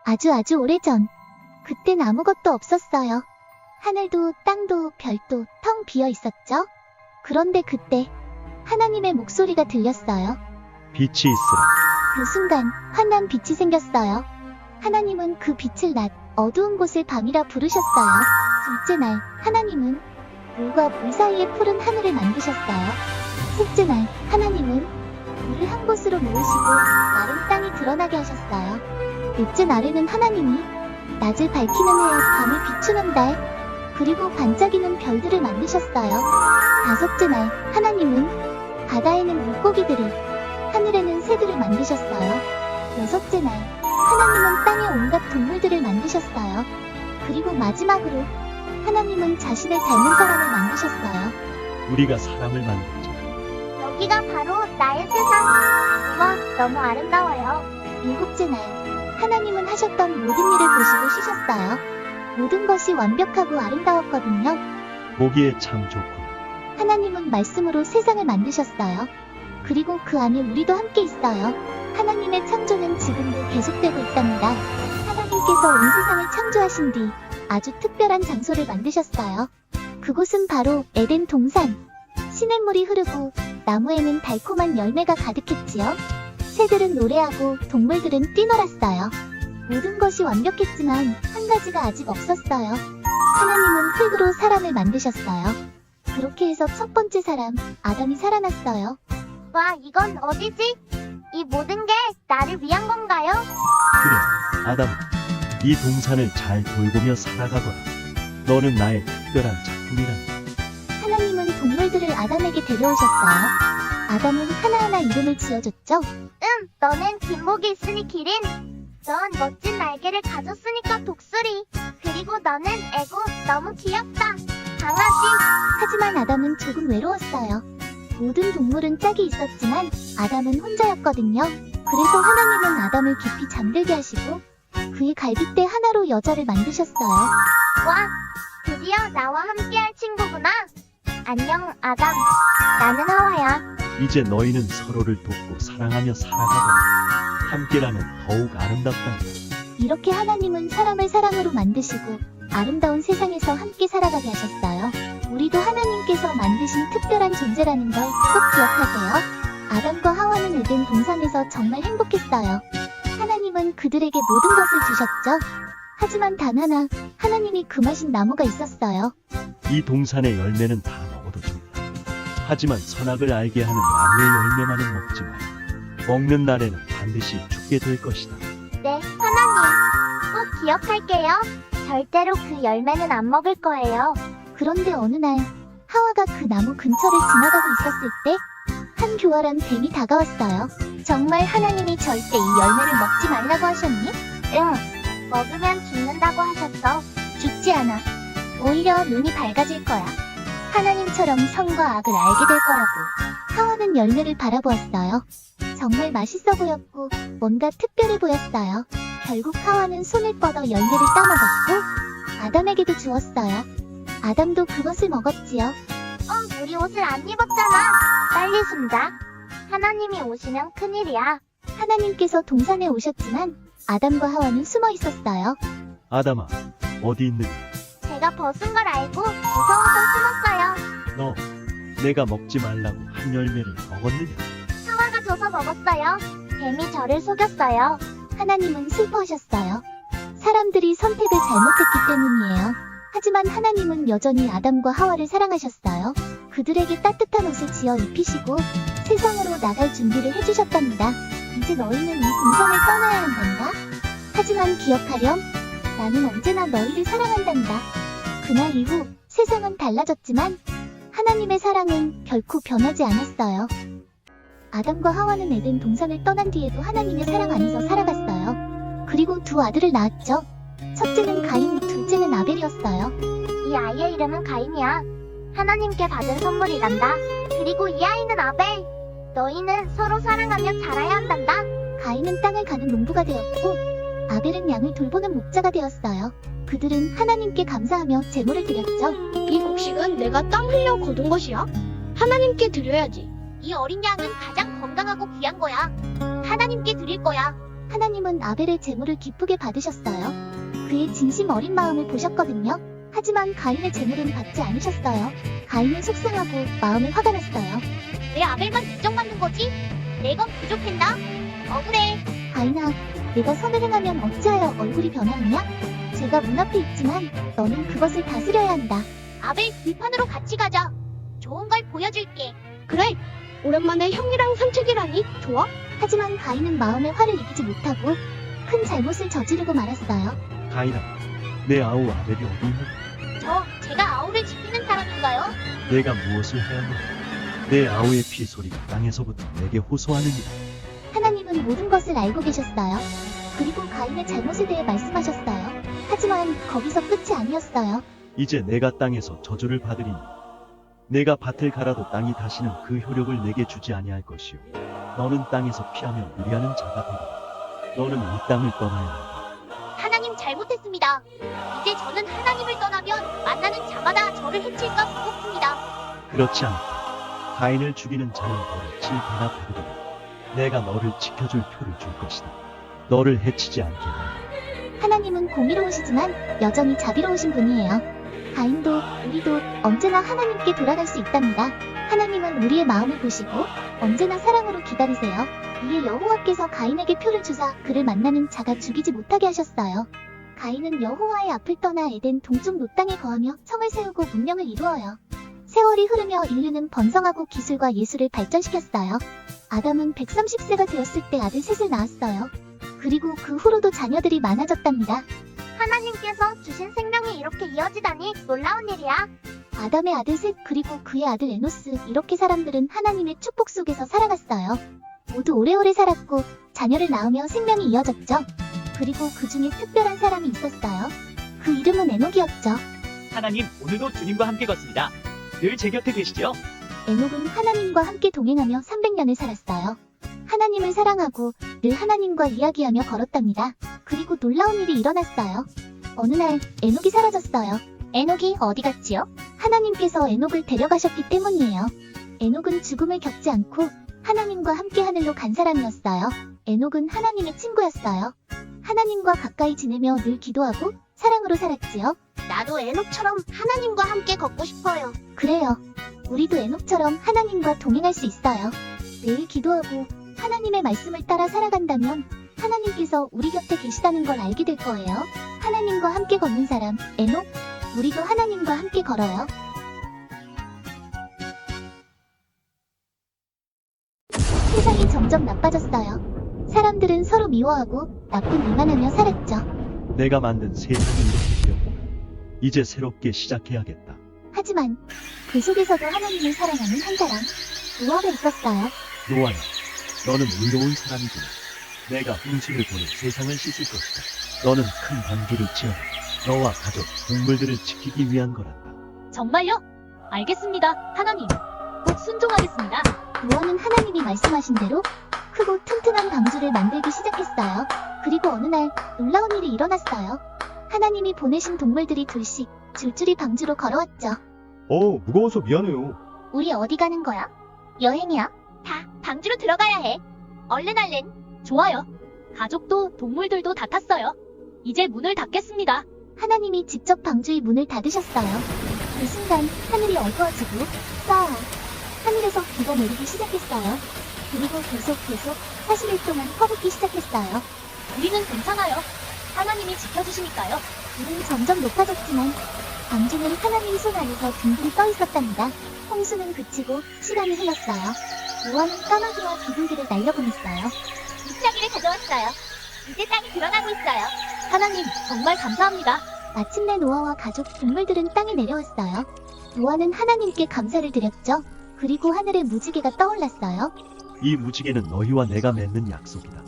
아주 오래전. 그땐 아무것도 없었어요. 하늘도 땅도 별도 텅 비어 있었죠. 그런데 그때 하나님의 목소리가 들렸어요. 빛이 있으라. 그 순간 환한 빛이 생겼어요. 하나님은 그 빛을 낮, 어두운 곳을 밤이라 부르셨어요. 둘째 날, 하나님은 물과 물 사이에 푸른 하늘을 만드셨어요. 셋째 날, 하나님은 물을 한 곳으로 모으시고 마른 땅이 드러나게 하셨어요. 넷째 날에는 하나님이 낮을 밝히는 해, 밤을 비추는 달, 그리고 반짝이는 별들을 만드셨어요. 다섯째 날, 하나님은 바다에는 물고기들을, 하늘에는 새들을 만드셨어요. 여섯째 날, 하나님은 땅에 온갖 동물들을 만드셨어요. 그리고 마지막으로 하나님은 자신을 닮은 사람을 만드셨어요. 우리가 사람을 만들자. 여기가 바로 나의 세상. 우와, 너무 아름다워요. 일곱째 날, 하나님은 하셨던 모든 일을 보시고 쉬셨어요. 모든 것이 완벽하고 아름다웠거든요. 보기에 참 좋구나. 하나님은 말씀으로 세상을 만드셨어요. 그리고 그 안에 우리도 함께 있어요. 하나님의 창조는 지금도 계속되고 있답니다. 하나님께서 온 세상을 창조하신 뒤 아주 특별한 장소를 만드셨어요. 그곳은 바로 에덴 동산. 시냇물이 흐르고 나무에는 달콤한 열매가 가득했지요. 새들은 노래하고 동물들은 뛰놀았어요. 모든 것이 완벽했지만 한 가지가 아직 없었어요. 하나님은 흙으로 사람을 만드셨어요. 그렇게 해서 첫 번째 사람, 아담이 살아났어요. 와, 이건 어디지? 이 모든 게 나를 위한 건가요? 그래, 아담아. 이 동산을 잘 돌보며 살아가거라. 너는 나의 특별한 작품이란다. 하나님은 동물들을 아담에게 데려오셨어요. 아담은 하나하나 이름을 지어줬죠. 너는 뒷목이 있으니 기린. 넌 멋진 날개를 가졌으니까 독수리. 그리고 너는 애고, 너무 귀엽다. 강아지. 하지만 아담은 조금 외로웠어요. 모든 동물은 짝이 있었지만 아담은 혼자였거든요. 그래서 하나님은 아담을 깊이 잠들게 하시고 그의 갈빗대 하나로 여자를 만드셨어요. 와, 드디어 나와 함께할 친구구나. 안녕, 아담. 나는 하와야. 이제 너희는 서로를 돕고 사랑하며 살아가거라. 함께라면 더욱 아름답다. 이렇게 하나님은 사람을 사랑으로 만드시고 아름다운 세상에서 함께 살아가게 하셨어요. 우리도 하나님께서 만드신 특별한 존재라는 걸 꼭 기억하세요. 아담과 하와는 에덴 동산에서 정말 행복했어요. 하나님은 그들에게 모든 것을 주셨죠. 하지만 단 하나, 하나님이 금하신 나무가 있었어요. 이 동산의 열매는 다 먹어도 좋다. 하지만 선악을 알게 하는 나무의 열매만은 먹지 마라. 먹는 날에는 반드시 죽게 될 것이다. 네, 하나님. 꼭 기억할게요. 절대로 그 열매는 안 먹을 거예요. 그런데 어느 날 하와가 그 나무 근처를 지나가고 있었을 때 한 교활한 뱀이 다가왔어요. 정말 하나님이 절대 이 열매를 먹지 말라고 하셨니? 응. 먹으면 죽는다고 하셨어. 죽지 않아. 오히려 눈이 밝아질 거야. 하나님처럼 선과 악을 알게 될 거라고. 하와는 열매를 바라보았어요. 정말 맛있어 보였고 뭔가 특별해 보였어요. 결국 하와는 손을 뻗어 열매를 따먹었고 아담에게도 주었어요. 아담도 그것을 먹었지요. 우리 옷을 안 입었잖아. 빨리 숨자. 하나님이 오시면 큰일이야. 하나님께서 동산에 오셨지만 아담과 하와는 숨어 있었어요. 아담아, 어디 있느냐? 제가 벗은 걸 알고 무서워서 숨었어요. 너, 내가 먹지 말라고 한 열매를 먹었느냐? 하와가 줘서 먹었어요. 뱀이 저를 속였어요. 하나님은 슬퍼하셨어요. 사람들이 선택을 잘못했기 때문이에요. 하지만 하나님은 여전히 아담과 하와를 사랑하셨어요. 그들에게 따뜻한 옷을 지어 입히시고 세상으로 나갈 준비를 해주셨답니다. 이제 너희는 이 동산을 떠나야 한단다. 하지만 기억하렴. 나는 언제나 너희를 사랑한단다. 그날 이후 세상은 달라졌지만 하나님의 사랑은 결코 변하지 않았어요. 아담과 하와는 에덴 동산을 떠난 뒤에도 하나님의 사랑 안에서 살아갔어요. 그리고 두 아들을 낳았죠. 첫째는 가인, 둘째는 아벨이었어요. 이 아이의 이름은 가인이야. 하나님께 받은 선물이란다. 그리고 이 아이는 아벨. 너희는 서로 사랑하며 자라야 한단다. 가인은 땅을 가는 농부가 되었고 아벨은 양을 돌보는 목자가 되었어요. 그들은 하나님께 감사하며 제물을 드렸죠. 이 곡식은 내가 땀 흘려 거둔 것이야. 하나님께 드려야지. 이 어린 양은 가장 건강하고 귀한 거야. 하나님께 드릴 거야. 하나님은 아벨의 제물을 기쁘게 받으셨어요. 그의 진심 어린 마음을 보셨거든요. 하지만 가인의 제물은 받지 않으셨어요. 가인은 속상하고 마음이 화가 났어요. 왜 아벨만 인정받는 거지? 내건 부족했나? 억울해. 가인아, 내가 선을 행하면 어찌하여 얼굴이 변하느냐? 제가 문 앞에 있지만 너는 그것을 다스려야 한다. 아벨 들판으로 같이 가자. 좋은 걸 보여줄게. 그래. 오랜만에 형이랑 산책이라니 좋아? 하지만 가인은 마음의 화를 이기지 못하고 큰 잘못을 저지르고 말았어요. 가인아, 내 아우 아벨이 어디 있는? 제가 아우를 지키는 사람인가요? 내가 무엇을 해야 하는? 내 아우의 피소리가 땅에서부터 내게 호소하느니라. 하나님은 모든 것을 알고 계셨어요. 그리고 가인의 잘못에 대해 말씀하셨어요. 하지만 거기서 끝이 아니었어요. 이제 내가 땅에서 저주를 받으리니 내가 밭을 갈아도 땅이 다시는 그 효력을 내게 주지 아니할 것이요 너는 땅에서 피하며 무리하는 자가 되리라. 너는 이 땅을 떠나야 한다. 하나님 잘못했습니다. 이제 저는 하나님을 떠나면 만나는 자마다 저를 해칠까 무섭습니다. 그렇지 않다. 가인을 죽이는 자는 너를 7배나 받으리라. 내가 너를 지켜줄 표를 줄 것이다. 너를 해치지 않게 하라. 하나님은 공의로우시지만 여전히 자비로우신 분이에요. 가인도 우리도 언제나 하나님께 돌아갈 수 있답니다. 하나님은 우리의 마음을 보시고 언제나 사랑으로 기다리세요. 이에 여호와께서 가인에게 표를 주사 그를 만나는 자가 죽이지 못하게 하셨어요. 가인은 여호와의 앞을 떠나 에덴 동쪽 노 땅에 거하며 성을 세우고 문명을 이루어요. 세월이 흐르며 인류는 번성하고 기술과 예술을 발전시켰어요. 아담은 130세가 되었을 때 아들 셋을 낳았어요. 그리고 그 후로도 자녀들이 많아졌답니다. 하나님께서 주신 생명이 이렇게 이어지다니 놀라운 일이야. 아담의 아들 셋 그리고 그의 아들 에노스 이렇게 사람들은 하나님의 축복 속에서 살아갔어요. 모두 오래오래 살았고 자녀를 낳으며 생명이 이어졌죠. 그리고 그 중에 특별한 사람이 있었어요. 그 이름은 에녹이었죠. 하나님, 오늘도 주님과 함께 걷습니다. 늘 제 곁에 계시죠? 에녹은 하나님과 함께 동행하며 300년을 살았어요. 하나님을 사랑하고 늘 하나님과 이야기하며 걸었답니다. 그리고 놀라운 일이 일어났어요. 어느 날 에녹이 사라졌어요. 에녹이 어디 갔지요? 하나님께서 에녹을 데려가셨기 때문이에요. 에녹은 죽음을 겪지 않고 하나님과 함께 하늘로 간 사람이었어요. 에녹은 하나님의 친구였어요. 하나님과 가까이 지내며 늘 기도하고 사랑으로 살았지요. 나도 에녹처럼 하나님과 함께 걷고 싶어요. 그래요. 우리도 에녹처럼 하나님과 동행할 수 있어요. 매일 기도하고 하나님의 말씀을 따라 살아간다면 하나님께서 우리 곁에 계시다는 걸 알게 될 거예요. 하나님과 함께 걷는 사람, 에녹. 우리도 하나님과 함께 걸어요. 세상이 점점 나빠졌어요. 사람들은 서로 미워하고 나쁜 일만 하며 살았죠. 내가 만든 세상이 이렇게 되었고 이제 새롭게 시작해야겠다. 하지만 그 속에서도 하나님을 사랑하는 한 사람, 노아가 있었어요. 노아야, 너는 의로운 사람이구나. 내가 홍수를 보내 세상을 씻을 것이다. 너는 큰 방주를 지어라. 너와 가족, 동물들을 지키기 위한 거란다. 정말요? 알겠습니다. 하나님. 꼭 순종하겠습니다. 노아는 하나님이 말씀하신 대로 크고 튼튼한 방주를 만들기 시작했어요. 그리고 어느 날 놀라운 일이 일어났어요. 하나님이 보내신 동물들이 둘씩 줄줄이 방주로 걸어왔죠. 무거워서 미안해요. 우리 어디 가는 거야? 여행이야? 다 방주로 들어가야 해. 얼른. 좋아요. 가족도 동물들도 다 탔어요. 이제 문을 닫겠습니다. 하나님이 직접 방주의 문을 닫으셨어요. 그 순간 하늘이 어두워지고 하늘에서 비가 내리기 시작했어요. 그리고 계속 40일 동안 퍼붓기 시작했어요. 우리는 괜찮아요. 하나님이 지켜주시니까요. 물은 점점 높아졌지만 방주는 하나님 손 아래서 둥둥 떠 있었답니다. 홍수는 그치고 시간이 흘렀어요. 노아는 까마귀와 비둘기를 날려보냈어요. 물차기를 가져왔어요. 이제 땅이 드러나고 있어요. 하나님, 정말 감사합니다. 마침내 노아와 가족 동물들은 땅에 내려왔어요. 노아는 하나님께 감사를 드렸죠. 그리고 하늘에 무지개가 떠올랐어요. 이 무지개는 너희와 내가 맺는 약속이다.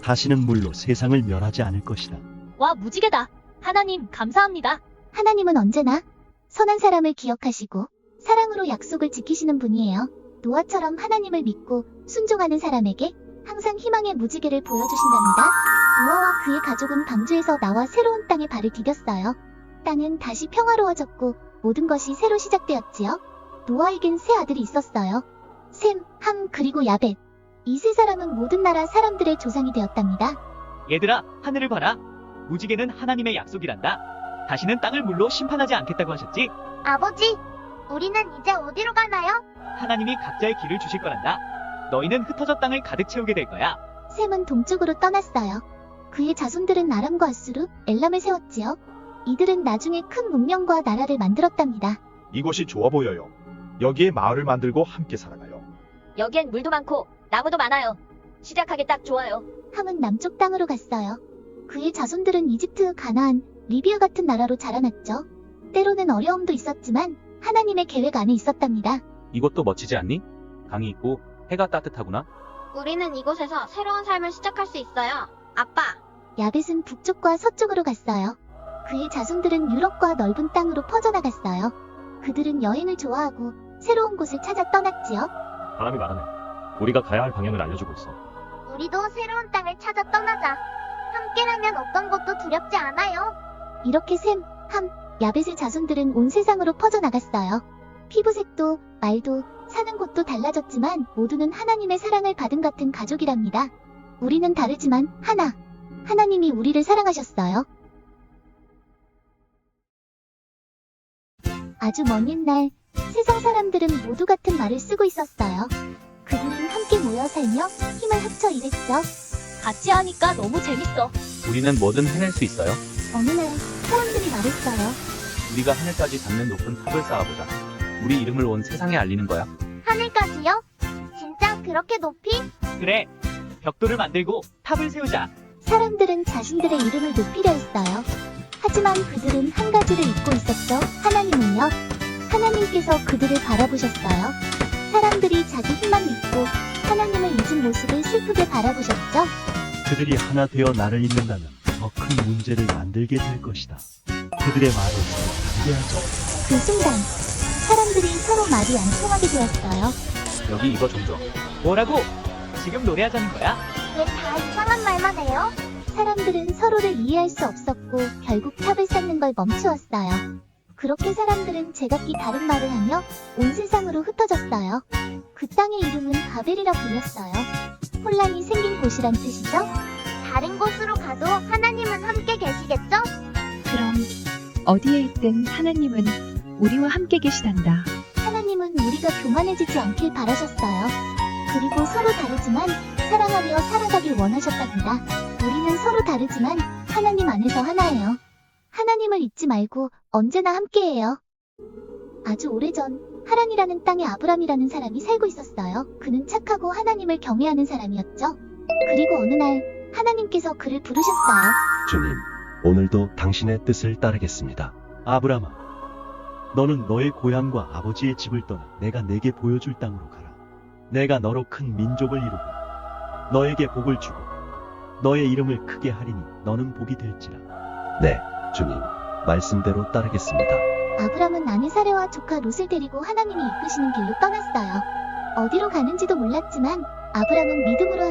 다시는 물로 세상을 멸하지 않을 것이다. 와, 무지개다. 하나님, 감사합니다. 하나님은 언제나 선한 사람을 기억하시고 사랑으로 약속을 지키시는 분이에요. 노아처럼 하나님을 믿고 순종하는 사람에게 항상 희망의 무지개를 보여주신답니다. 노아와 그의 가족은 방주에서 나와 새로운 땅에 발을 디뎠어요. 땅은 다시 평화로워졌고 모든 것이 새로 시작되었지요. 노아에겐 세 아들이 있었어요. 셈, 함, 그리고 야벳. 이 세 사람은 모든 나라 사람들의 조상이 되었답니다. 얘들아, 하늘을 봐라. 무지개는 하나님의 약속이란다. 다시는 땅을 물로 심판하지 않겠다고 하셨지? 아버지, 우리는 이제 어디로 가나요? 하나님이 각자의 길을 주실 거란다. 너희는 흩어져 땅을 가득 채우게 될 거야. 셈은 동쪽으로 떠났어요. 그의 자손들은 아람과 아수르, 엘람을 세웠지요. 이들은 나중에 큰 문명과 나라를 만들었답니다. 이곳이 좋아 보여요. 여기에 마을을 만들고 함께 살아가요. 여기엔 물도 많고 나무도 많아요. 시작하기 딱 좋아요. 함은 남쪽 땅으로 갔어요. 그의 자손들은 이집트, 가나안, 리비아 같은 나라로 자라났죠. 때로는 어려움도 있었지만 하나님의 계획 안에 있었답니다. 이곳도 멋지지 않니? 강이 있고 해가 따뜻하구나. 우리는 이곳에서 새로운 삶을 시작할 수 있어요. 아빠. 야벳은 북쪽과 서쪽으로 갔어요. 그의 자손들은 유럽과 넓은 땅으로 퍼져나갔어요. 그들은 여행을 좋아하고 새로운 곳을 찾아 떠났지요. 바람이 말하네. 우리가 가야 할 방향을 알려주고 있어. 우리도 새로운 땅을 찾아 떠나자. 함께라면 어떤 것도 두렵지 않아요. 이렇게 셈, 함, 야벳의 자손들은 온 세상으로 퍼져나갔어요. 피부색도, 말도, 사는 곳도 달라졌지만 모두는 하나님의 사랑을 받은 같은 가족이랍니다. 우리는 다르지만 하나님이 우리를 사랑하셨어요. 아주 먼 옛날 세상 사람들은 모두 같은 말을 쓰고 있었어요. 그들은 함께 모여 살며 힘을 합쳐 일했죠. 같이 하니까 너무 재밌어. 우리는 뭐든 해낼 수 있어요. 어느 날 사람들이 말했어요. 우리가 하늘까지 닿는 높은 탑을 쌓아보자. 우리 이름을 온 세상에 알리는 거야. 하늘까지요? 진짜 그렇게 높이? 그래, 벽돌을 만들고 탑을 세우자. 사람들은 자신들의 이름을 높이려 했어요. 하지만 그들은 한 가지를 잊고 있었죠. 하나님은요. 하나님께서 그들을 바라보셨어요. 사람들이 자기 힘만 믿고 하나님을 잊은 모습을 슬프게 바라보셨죠. 그들이 하나 되어 나를 잇는다면 더 큰 문제를 만들게 될 것이다. 그들의 말을 서로 다르게 하죠. 그 순간 사람들이 서로 말이 안 통하게 되었어요. 여기 이거 좀 줘. 뭐라고? 지금 노래하자는 거야? 왜 다 이상한 말만 해요? 사람들은 서로를 이해할 수 없었고 결국 탑을 쌓는 걸 멈추었어요. 그렇게 사람들은 제각기 다른 말을 하며 온 세상으로 흩어졌어요. 그 땅의 이름은 바벨이라 불렸어요. 혼란이 생긴 곳이란 뜻이죠. 다른 곳으로 가도 하나님은 함께 계시겠죠? 그럼 어디에 있든 하나님은 우리와 함께 계시단다. 하나님은 우리가 교만해지지 않길 바라셨어요. 그리고 서로 다르지만 사랑하며 살아가길 원하셨답니다. 우리는 서로 다르지만 하나님 안에서 하나예요. 하나님을 잊지 말고 언제나 함께해요. 아주 오래전 하란이라는 땅에 아브람이라는 사람이 살고 있었어요. 그는 착하고 하나님을 경외하는 사람이었죠. 그리고 어느 날 하나님께서 그를 부르셨어요. 주님, 오늘도 당신의 뜻을 따르겠습니다. 아브라함아, 너는 너의 고향과 아버지의 집을 떠나 내가 내게 보여줄 땅으로 가라. 내가 너로 큰 민족을 이루고 너에게 복을 주고 너의 이름을 크게 하리니 너는 복이 될지라. 네, 주님, 말씀대로 따르겠습니다. 아브람은 아내 사레와 조카 롯을 데리고 하나님이 이끄시는 길로 떠났어요. 어디로 가는지도 몰랐지만 아브람은 믿음으로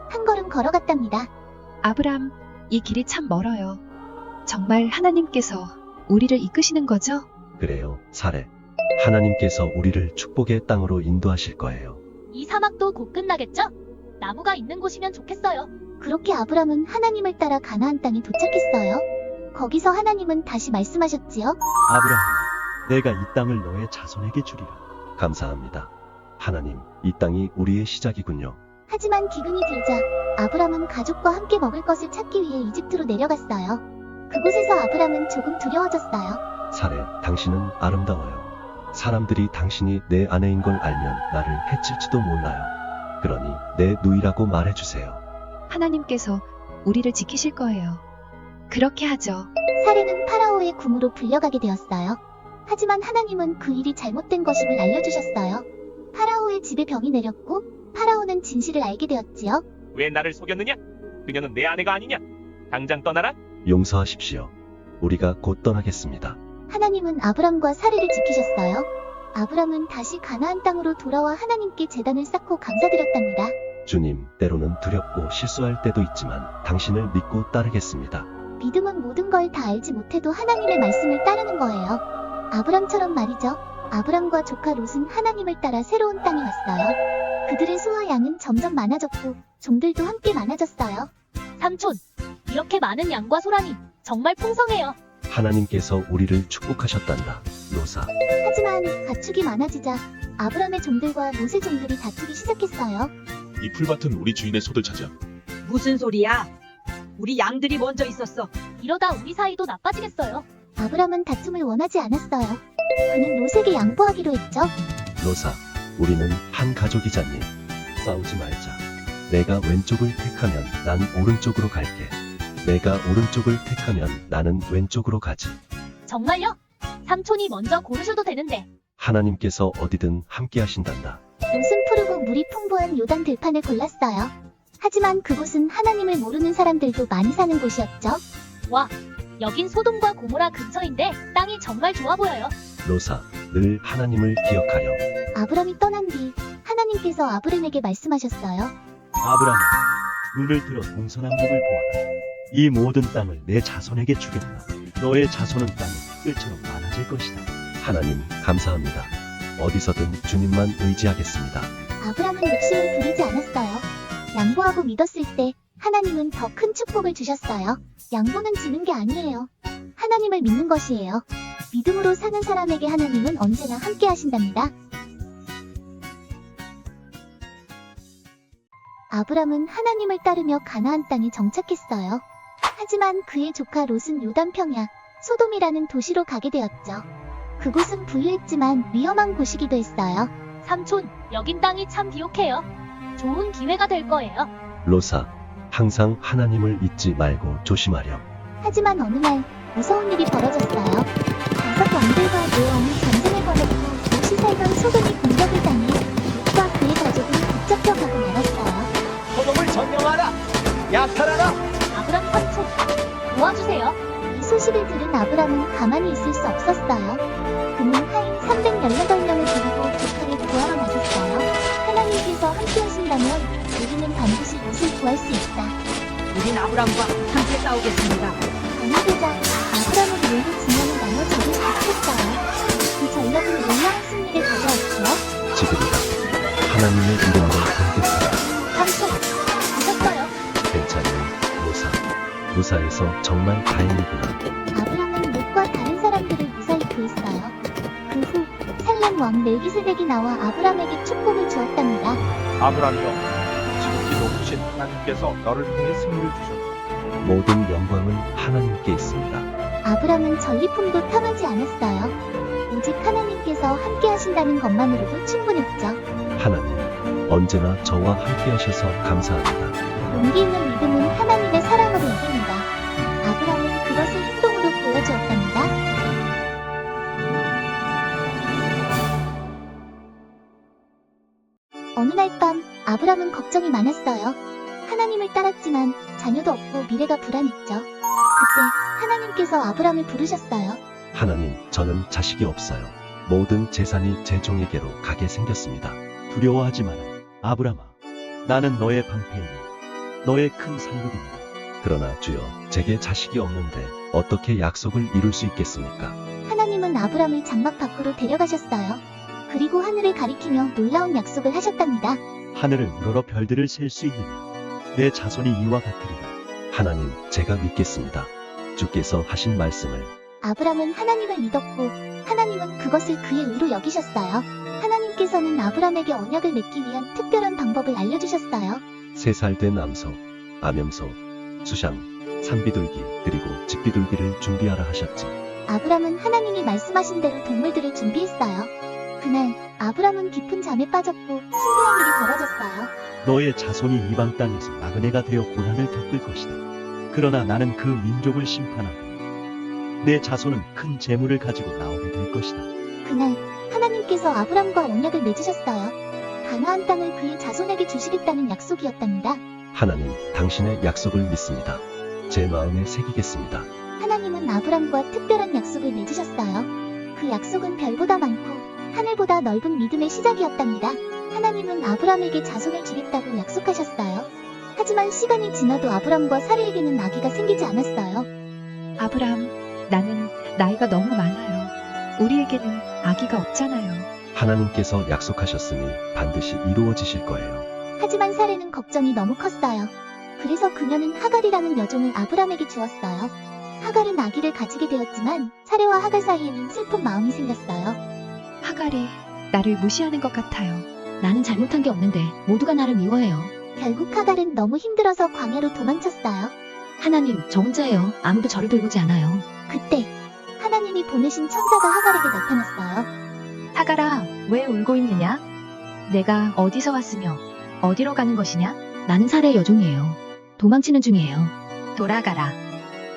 한 걸음 걸어갔답니다. 아브람, 이 길이 참 멀어요. 정말 하나님께서 우리를 이끄시는 거죠? 그래요, 사례. 하나님께서 우리를 축복의 땅으로 인도하실 거예요. 이 사막도 곧 끝나겠죠? 나무가 있는 곳이면 좋겠어요. 그렇게 아브람은 하나님을 따라 가나안 땅에 도착했어요. 거기서 하나님은 다시 말씀하셨지요. 아브라함, 내가 이 땅을 너의 자손에게 주리라. 감사합니다. 하나님, 이 땅이 우리의 시작이군요. 하지만 기근이 들자 아브람은 가족과 함께 먹을 것을 찾기 위해 이집트로 내려갔어요. 그곳에서 아브람은 조금 두려워졌어요. 사례, 당신은 아름다워요. 사람들이 당신이 내 아내인 걸 알면 나를 해칠지도 몰라요. 그러니 내 누이라고 말해주세요. 하나님께서 우리를 지키실 거예요. 그렇게 하죠. 사례는 파라오의 궁으로 불려가게 되었어요. 하지만 하나님은 그 일이 잘못된 것임을 알려주셨어요. 파라오의 집에 병이 내렸고 파라오는 진실을 알게 되었지요. 왜 나를 속였느냐? 그녀는 내 아내가 아니냐? 당장 떠나라. 용서하십시오. 우리가 곧 떠나겠습니다. 하나님은 아브람과 사례를 지키셨어요. 아브람은 다시 가나안 땅으로 돌아와 하나님께 제단을 쌓고 감사드렸답니다. 주님, 때로는 두렵고 실수할 때도 있지만 당신을 믿고 따르겠습니다. 믿음은 모든 걸 다 알지 못해도 하나님의 말씀을 따르는 거예요. 아브람처럼 말이죠. 아브람과 조카 롯은 하나님을 따라 새로운 땅에 왔어요. 그들의 소와 양은 점점 많아졌고 종들도 함께 많아졌어요. 삼촌, 이렇게 많은 양과 소란이 정말 풍성해요. 하나님께서 우리를 축복하셨단다. 로사. 하지만 가축이 많아지자 아브람의 종들과 롯의 종들이 다투기 시작했어요. 이 풀밭은 우리 주인의 소들 차지야. 무슨 소리야? 우리 양들이 먼저 있었어. 이러다 우리 사이도 나빠지겠어요. 아브람은 다툼을 원하지 않았어요. 그는 롯에게 양보하기로 했죠. 로사. 우리는 한 가족이잖니. 싸우지 말자. 내가 왼쪽을 택하면 난 오른쪽으로 갈게. 내가 오른쪽을 택하면 나는 왼쪽으로 가지. 정말요? 삼촌이 먼저 고르셔도 되는데. 하나님께서 어디든 함께 하신단다. 롯은 푸르고 물이 풍부한 요단 들판을 골랐어요. 하지만 그곳은 하나님을 모르는 사람들도 많이 사는 곳이었죠. 와, 여긴 소돔과 고모라 근처인데 땅이 정말 좋아 보여요. 로사. 늘 하나님을 기억하렴. 아브람이 떠난 뒤 하나님께서 아브람에게 말씀하셨어요. 아브라함아, 눈을 들어 동서남북을 보아라. 이 모든 땅을 내 자손에게 주겠다. 너의 자손은 땅이 뜰처럼 많아질 것이다. 하나님, 감사합니다. 어디서든 주님만 의지하겠습니다. 아브람은 욕심을 부리지 않았어요. 양보하고 믿었을 때 하나님은 더 큰 축복을 주셨어요. 양보는 지는 게 아니에요. 하나님을 믿는 것이에요. 믿음으로 사는 사람에게 하나님은 언제나 함께 하신답니다. 아브람은 하나님을 따르며 가나안 땅에 정착했어요. 하지만 그의 조카 롯은 요단 평야, 소돔이라는 도시로 가게 되었죠. 그곳은 부유했지만 위험한 곳이기도 했어요. 삼촌, 여긴 땅이 참 비옥해요. 좋은 기회가 될 거예요. 로사. 항상 하나님을 잊지 말고 조심하렴. 하지만 어느 날 무서운 일이 벌어졌어요. 5 왕들과 네 왕이 전쟁을 벌였고 롯이 살던 소돔이 공격을 당해 롯과 그의 가족은 붙잡혀가고 말았어요. 소돔을 점령하라. 약탈하라. 아브람 삼촌, 도와주세요. 이 소식을 들은 아브람은 가만히 있을 수 없었어요. 그는 하인 318명을 데리고 조카를 구하러 나섰어요. 하나님께서 함께 하신다면 우리는 반드시 롯을 구할 수 있다. 우린 아브람과 함께 싸우겠습니다. 밤이 되자 아브람은 롯의 진영을 나눠 적을 박했어요. 그 전략은 놀라운 승리를 가져왔지요. 지금이다. 하나님의 이름으로 돌겠다. 삼촌, 오셨어요. 괜찮니, 로사. 무사해서 정말 다행이구나. 아브람은 롯과 다른 사람들을 무사히 구했어요. 그 후 살렘 왕 멜기세덱이 나와 아브람에게 축복을 주었답니다. 아브라함이여, 지극히 높으신 하나님께서 너를 통해 승리를 주셨다. 모든 영광은 하나님께 있습니다. 아브람은 전리품도 탐하지 않았어요. 오직 하나님께서 함께 하신다는 것만으로도 충분했죠. 하나님, 언제나 저와 함께 하셔서 감사합니다. 용기 있는 믿음은 하나님의 사랑으로 이깁니다. 아브람은 그것을 행동으로 보여주었답니다. 어느 날 밤 아브람은 걱정이 많았어요. 하나님을 따랐지만 자녀도 없고 미래가 불안했죠. 그때 하나님께서 아브람을 부르셨어요. 하나님, 저는 자식이 없어요. 모든 재산이 제 종에게로 가게 생겼습니다. 두려워하지 마라. 아브라함아, 나는 너의 방패이며 너의 큰 상급입니다. 그러나 주여, 제게 자식이 없는데 어떻게 약속을 이룰 수 있겠습니까? 하나님은 아브람을 장막 밖으로 데려가셨어요. 그리고 하늘을 가리키며 놀라운 약속을 하셨답니다. 하늘을 우러러 별들을 셀 수 있느냐? 내 자손이 이와 같으리라. 하나님, 제가 믿겠습니다. 주께서 하신 말씀을. 아브람은 하나님을 믿었고 하나님은 그것을 그의 의로 여기셨어요. 하나님께서는 아브람에게 언약을 맺기 위한 특별한 방법을 알려주셨어요. 3살 된 암소, 암염소, 수샹, 산비둘기, 그리고 집비둘기를 준비하라 하셨지. 아브람은 하나님이 말씀하신 대로 동물들을 준비했어요. 그날 아브람은 깊은 잠에 빠졌고 신비한 일이 벌어졌어요. 너의 자손이 이방 땅에서 나그네가 되어 고난을 겪을 것이다. 그러나 나는 그 민족을 심판하고 내 자손은 큰 재물을 가지고 나오게 될 것이다. 그날 하나님께서 아브람과 언약을 맺으셨어요. 가나안 땅을 그의 자손에게 주시겠다는 약속이었답니다. 하나님, 당신의 약속을 믿습니다. 제 마음에 새기겠습니다. 하나님은 아브람과 특별한 약속을 맺으셨어요. 그 약속은 별보다 많고 하늘보다 넓은 믿음의 시작이었답니다. 하나님은 아브람에게 자손을 주겠다고 약속하셨어요. 하지만 시간이 지나도 아브람과 사르에게는 아기가 생기지 않았어요. 아브람, 나는 나이가 너무 많아요. 우리에게는 아기가 없잖아요. 하나님께서 약속하셨으니 반드시 이루어지실 거예요. 하지만 사르는 걱정이 너무 컸어요. 그래서 그녀는 하갈이라는 여종을 아브람에게 주었어요. 하갈은 아기를 가지게 되었지만 사레와 하갈 사이에는 슬픈 마음이 생겼어요. 하갈이 나를 무시하는 것 같아요. 나는 잘못한 게 없는데 모두가 나를 미워해요. 결국 하갈은 너무 힘들어서 광야로 도망쳤어요. 하나님, 저 혼자예요. 아무도 저를 돌보지 않아요. 그때 하나님이 보내신 천사가 하갈에게 나타났어요. 하갈아, 왜 울고 있느냐? 내가 어디서 왔으며 어디로 가는 것이냐? 나는 사레의 여종이에요. 도망치는 중이에요. 돌아가라.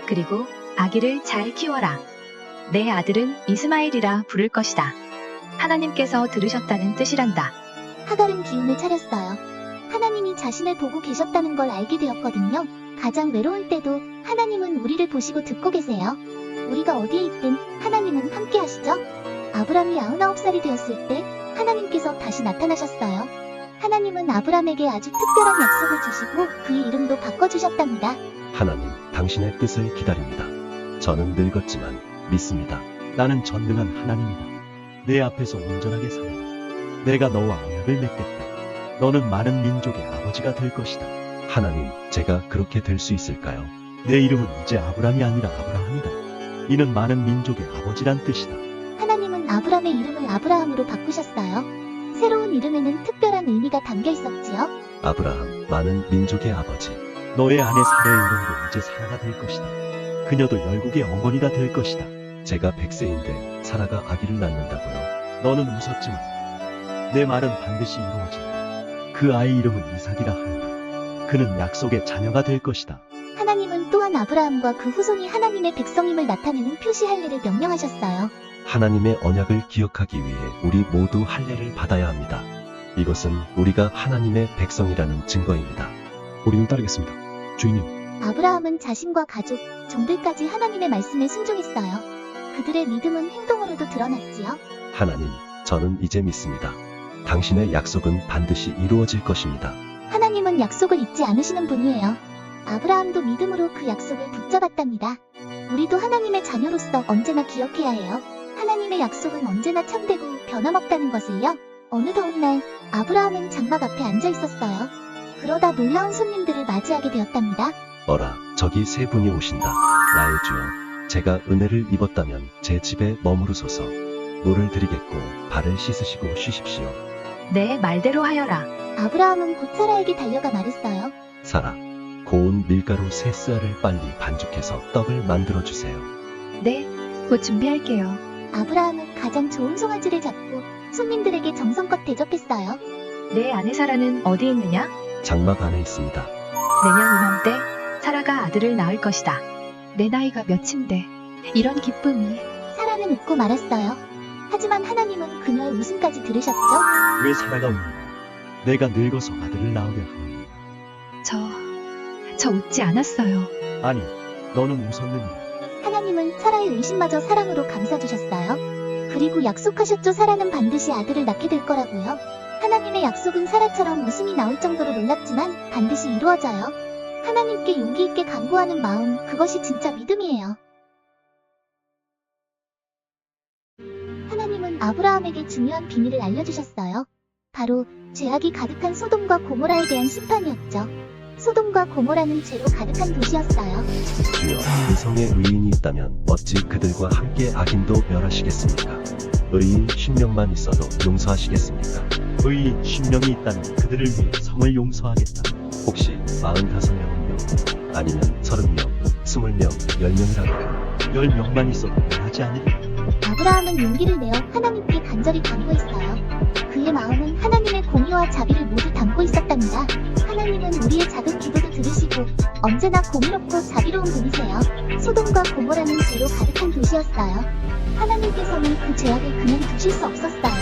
그리고 아기를 잘 키워라. 내 아들은 이스마엘이라 부를 것이다. 하나님께서 들으셨다는 뜻이란다. 하갈은 기운을 차렸어요. 하나님이 자신을 보고 계셨다는 걸 알게 되었거든요. 가장 외로울 때도 하나님은 우리를 보시고 듣고 계세요. 우리가 어디에 있든 하나님은 함께 하시죠. 아브람이 99살이 되었을 때 하나님께서 다시 나타나셨어요. 하나님은 아브람에게 아주 특별한 약속을 주시고 그의 이름도 바꿔주셨답니다. 하나님, 당신의 뜻을 기다립니다. 저는 늙었지만 믿습니다. 나는 전능한 하나님이다. 내 앞에서 온전하게 살아. 내가 너와 언약을 맺겠다. 너는 많은 민족의 아버지가 될 것이다. 하나님, 제가 그렇게 될 수 있을까요? 내 이름은 이제 아브람이 아니라 아브라함이다. 이는 많은 민족의 아버지란 뜻이다. 하나님은 아브람의 이름을 아브라함으로 바꾸셨어요. 새로운 이름에는 특별한 의미가 담겨 있었지요. 아브라함, 많은 민족의 아버지. 너의 아내 사라의 이름도 이제 사라가 될 것이다. 그녀도 열국의 어머니가 될 것이다. 제가 100세인데 사라가 아기를 낳는다고요? 너는 웃었지만 내 말은 반드시 이루어진다. 그 아이 이름은 이삭이라 하여라. 그는 약속의 자녀가 될 것이다. 하나님은 또한 아브라함과 그 후손이 하나님의 백성임을 나타내는 표시 할례를 명령하셨어요. 하나님의 언약을 기억하기 위해 우리 모두 할례를 받아야 합니다. 이것은 우리가 하나님의 백성이라는 증거입니다. 우리는 따르겠습니다. 주인님. 아브라함은 자신과 가족, 종들까지 하나님의 말씀에 순종했어요. 그들의 믿음은 행동으로도 드러났지요. 하나님, 저는 이제 믿습니다. 당신의 약속은 반드시 이루어질 것입니다. 하나님은 약속을 잊지 않으시는 분이에요. 아브라함도 믿음으로 그 약속을 붙잡았답니다. 우리도 하나님의 자녀로서 언제나 기억해야 해요. 하나님의 약속은 언제나 참되고 변함없다는 것을요. 어느 더운 날 아브라함은 장막 앞에 앉아 있었어요. 그러다 놀라운 손님들을 맞이하게 되었답니다. 어라, 저기 세 분이 오신다. 나의 주여, 제가 은혜를 입었다면 제 집에 머무르소서. 물을 드리겠고 발을 씻으시고 쉬십시오. 내 말대로 하여라. 아브라함은 곧 사라에게 달려가 말했어요. 사라, 고운 밀가루 3쌀을 빨리 반죽해서 떡을 만들어주세요. 네, 곧 준비할게요. 아브라함은 가장 좋은 송아지를 잡고 손님들에게 정성껏 대접했어요. 내 아내 사라는 어디 있느냐? 장막 안에 있습니다. 내년 이맘때 사라가 아들을 낳을 것이다. 내 나이가 몇인데 이런 기쁨이. 사라는 웃고 말았어요. 하지만 하나님은 그녀의 웃음까지 들으셨죠? 왜 사라가 웃느냐? 내가 늙어서 아들을 낳으려 하느냐? 저 웃지 않았어요. 아니, 너는 웃었느냐? 하나님은 사라의 의심마저 사랑으로 감싸주셨어요. 그리고 약속하셨죠. 사라는 반드시 아들을 낳게 될 거라고요. 하나님의 약속은 사라처럼 웃음이 나올 정도로 놀랍지만 반드시 이루어져요. 하나님께 용기 있게 간구하는 마음, 그것이 진짜 믿음이에요. 하나님은 아브라함에게 중요한 비밀을 알려주셨어요. 바로 죄악이 가득한 소돔과 고모라에 대한 심판이었죠. 소돔과 고모라는 죄로 가득한 도시였어요. 주여, 그 성에 의인이 있다면 어찌 그들과 함께 악인도 멸하시겠습니까? 의인 10명만 있어도 용서하시겠습니까? 의인 10명이 있다면 그들을 위해 성을 용서하겠다. 혹시 45명은요? 아니면 30명, 20명, 10명이라도 10명만 있어도 하지 않으리. 아브라함은 용기를 내어 하나님께 간절히 간구했어요. 그의 마음은 하나님의 공의와 자비를 모두 담고 있었답니다. 하나님은 우리의 작은 기도도 들으시고 언제나 공의롭고 자비로운 분이세요. 소돔과 고모라는 죄로 가득한 도시였어요. 하나님께서는 그 죄악을 그냥 두실 수 없었어요.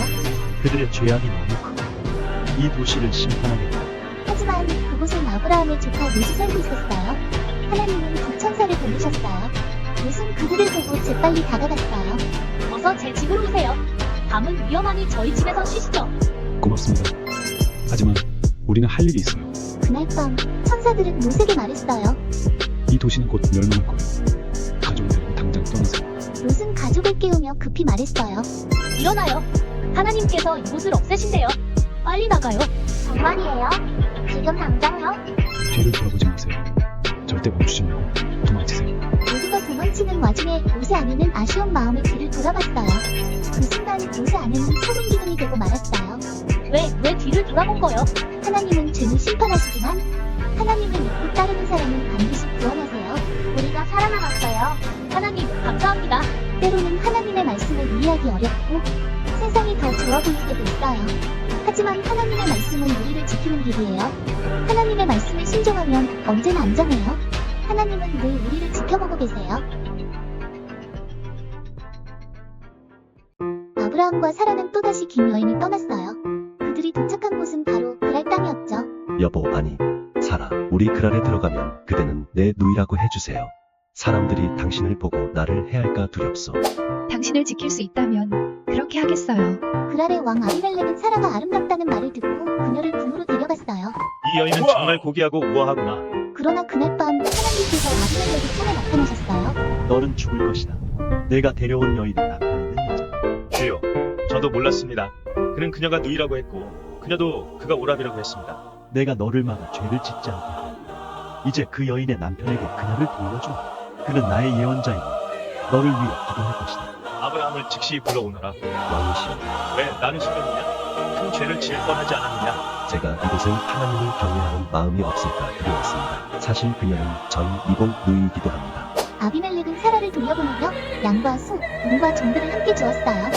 그들의 죄악이 너무 크고 이 도시를 심판하겠다. 하지만 그곳엔 아브라함의 조카 롯이 살고 있었어요. 하나님은 두 천사를 보내셨어요. 롯은 그들을 보고 재빨리 다가갔어요. 어서 제 집으로 오세요. 밤은 위험하니 저희 집에서 쉬시죠. 고맙습니다. 하지만 우리는 할 일이 있어요. 그날 밤 천사들은 롯에게 말했어요. 이 도시는 곧 멸망할 거예요. 가족을 데리고 당장 떠나세요. 롯은 가족을 깨우며 급히 말했어요. 일어나요. 하나님께서 이곳을 없애신대요. 빨리 나가요. 정말이에요? 지금 당장요? 뒤를 돌아보지 마세요. 절대 멈추지 말고 도망치세요. 모두가 도망치는 와중에 모세 아내는 아쉬운 마음에 뒤를 돌아봤어요. 그 순간 모세 아내는 소금 기둥이 되고 말았어요. 왜 뒤를 돌아본 거요? 하나님은 죄를 심판하시지만 하나님을 믿고 따르는 사람은 반드시 구원하세요. 우리가 살아남았어요. 하나님, 감사합니다. 때로는 하나님의 말씀을 이해하기 어렵고 세상이 더 좋아 보일 때도 있어요. 하지만 하나님의 말씀은 우리를 지키는 길이에요. 하나님의 말씀에 순종하면 언제나 안전해요. 하나님은 늘 우리를 지켜보고 계세요. 아브라함과 사라는 또다시 긴 여행을 떠났어요. 그들이 도착한 곳은 바로 그랄 땅이었죠. 여보, 아니, 사라, 우리 그랄에 들어가면 그대는 내 누이라고 해주세요. 사람들이 당신을 보고 나를 해할까 두렵소. 당신을 지킬 수 있다면 그렇게 하겠어요. 그랄의 왕 아비멜렉은 사라가 아름답다는 말을 듣고 그녀를 궁으로 데려갔어요. 이 여인은 정말 고귀하고 우아하구나. 그러나 그날 밤 하나님께서 아비멜렉의 꿈에 나타나셨어요. 너는 죽을 것이다. 내가 데려온 여인은 남편이 된 여자. 주여, 저도 몰랐습니다. 그는 그녀가 누이라고 했고 그녀도 그가 오랍이라고 했습니다. 내가 너를 막아 죄를 짓지 않게 하라. 이제 그 여인의 남편에게 그녀를 돌려줘. 그는 나의 예언자이니 너를 위해 기도할 것이다. 아브라함을 즉시 불러오너라. 왕이시여, 왜 나를 속였느냐? 큰 죄를 지을 뻔하지 않았느냐? 제가 이곳에 하나님을 경외하는 마음이 없을까 두려웠습니다. 사실 그녀는 전 이복 누이이기도 합니다. 아비멜렉은 사라를 돌려보내며 양과 소, 은과 종들을 함께 주었어요.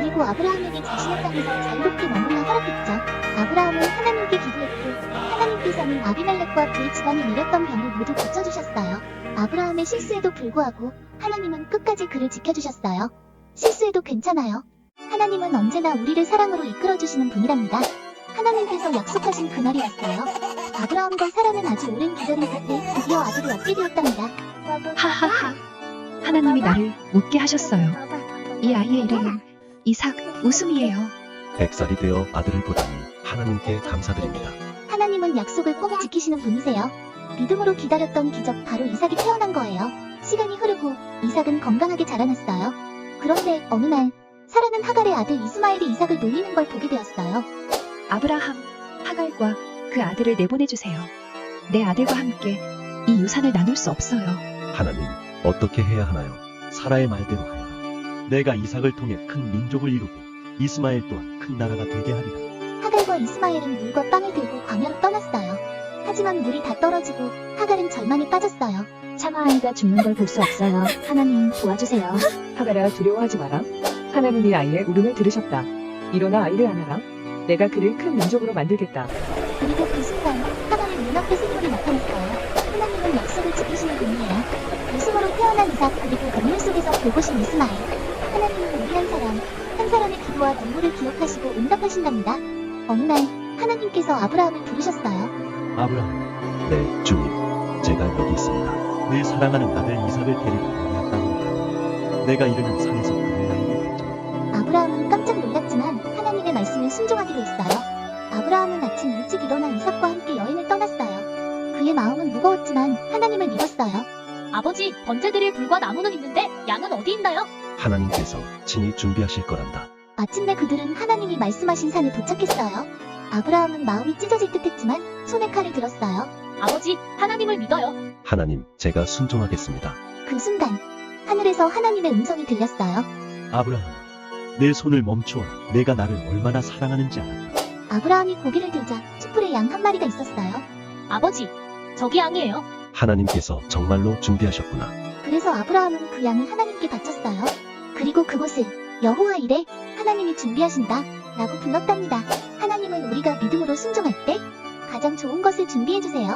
그리고 아브라함에게 자신의 땅에서 자유롭게 머물러 허락했죠. 아브라함은 하나님께 기도했고 하나님께서는 아비멜렉과 그의 집안에 내렸던 병을 모두 고쳐주셨어요. 아브라함의 실수에도 불구하고 하나님은 끝까지 그를 지켜주셨어요. 실수해도 괜찮아요. 하나님은 언제나 우리를 사랑으로 이끌어주시는 분이랍니다. 하나님께서 약속하신 그날이 왔어요. 아브라함과 사라는 아주 오랜 기다림 끝에 드디어 아들을 얻게 되었답니다. 하하하. 하나님이 나를 웃게 하셨어요. 이 아이의 이름은 이삭, 웃음이에요. 100살이 되어 아들을 보다니 하나님께 감사드립니다. 하나님은 약속을 꼭 지키시는 분이세요. 믿음으로 기다렸던 기적 바로 이삭이 태어난 거예요. 시간이 흐르고 이삭은 건강하게 자라났어요. 그런데 어느 날 사라는 하갈의 아들 이스마엘이 이삭을 놀리는 걸 보게 되었어요. 아브라함, 하갈과 그 아들을 내보내주세요. 내 아들과 함께 이 유산을 나눌 수 없어요. 하나님, 어떻게 해야 하나요? 사라의 말대로 하여라. 내가 이삭을 통해 큰 민족을 이루고 이스마엘 또한 큰 나라가 되게 하리라. 하갈과 이스마엘은 물과 빵을 들고 광야로 떠났어요. 하지만 물이 다 떨어지고 하갈은 절망에 빠졌어요. 차마 아이가 죽는 걸 볼 수 없어요. 하나님 도와주세요. 하갈아, 두려워하지 마라. 하나님이 아이의 울음을 들으셨다. 일어나 아이를 안아라. 내가 그를 큰 민족으로 만들겠다. 그리고 그 순간 하갈의 눈앞에 생물이 나타났어요. 하나님은 약속을 지키시는 분이에요. 웃음으로 태어난 이삭 그리고 눈물 속에서 돌보신 이스마엘. 하나님은 우리 한 사람의 기도와 눈물을 기억하시고 응답하신답니다. 어느 날 하나님께서 아브라함을 부르셨어요. 아브라함, 네, 주님. 제가 여기 있습니다. 내 사랑하는 아들 이삭을 데리고 모리아 땅으로 가라. 내가 이르는 산에서 그를 나에게 뱉어라. 아브라함은 깜짝 놀랐지만 하나님의 말씀에 순종하기로 했어요. 아브라함은 아침 일찍 일어나 이삭과 함께 여행을 떠났어요. 그의 마음은 무거웠지만 하나님을 믿었어요. 아버지, 번제드릴 불과 나무는 있는데 양은 어디 있나요? 하나님께서 친히 준비하실 거란다. 마침내 그들은 하나님이 말씀하신 산에 도착했어요. 아브라함은 마음이 찢어질 듯했지만 손에 칼을 들었어요. 아버지, 하나님을 믿어요. 하나님, 제가 순종하겠습니다. 그 순간 하늘에서 하나님의 음성이 들렸어요. 아브라함, 내 손을 멈추어라. 내가 나를 얼마나 사랑하는지 알았다. 아브라함이 고개를 들자 숯불에 양 한 마리가 있었어요. 아버지, 저기 양이에요. 하나님께서 정말로 준비하셨구나. 그래서 아브라함은 그 양을 하나님께 바쳤어요. 그리고 그곳을 여호와 이레, 하나님이 준비하신다 라고 불렀답니다. 하나님은 우리가 믿음으로 순종할 때 가장 좋은 것을 준비해주세요.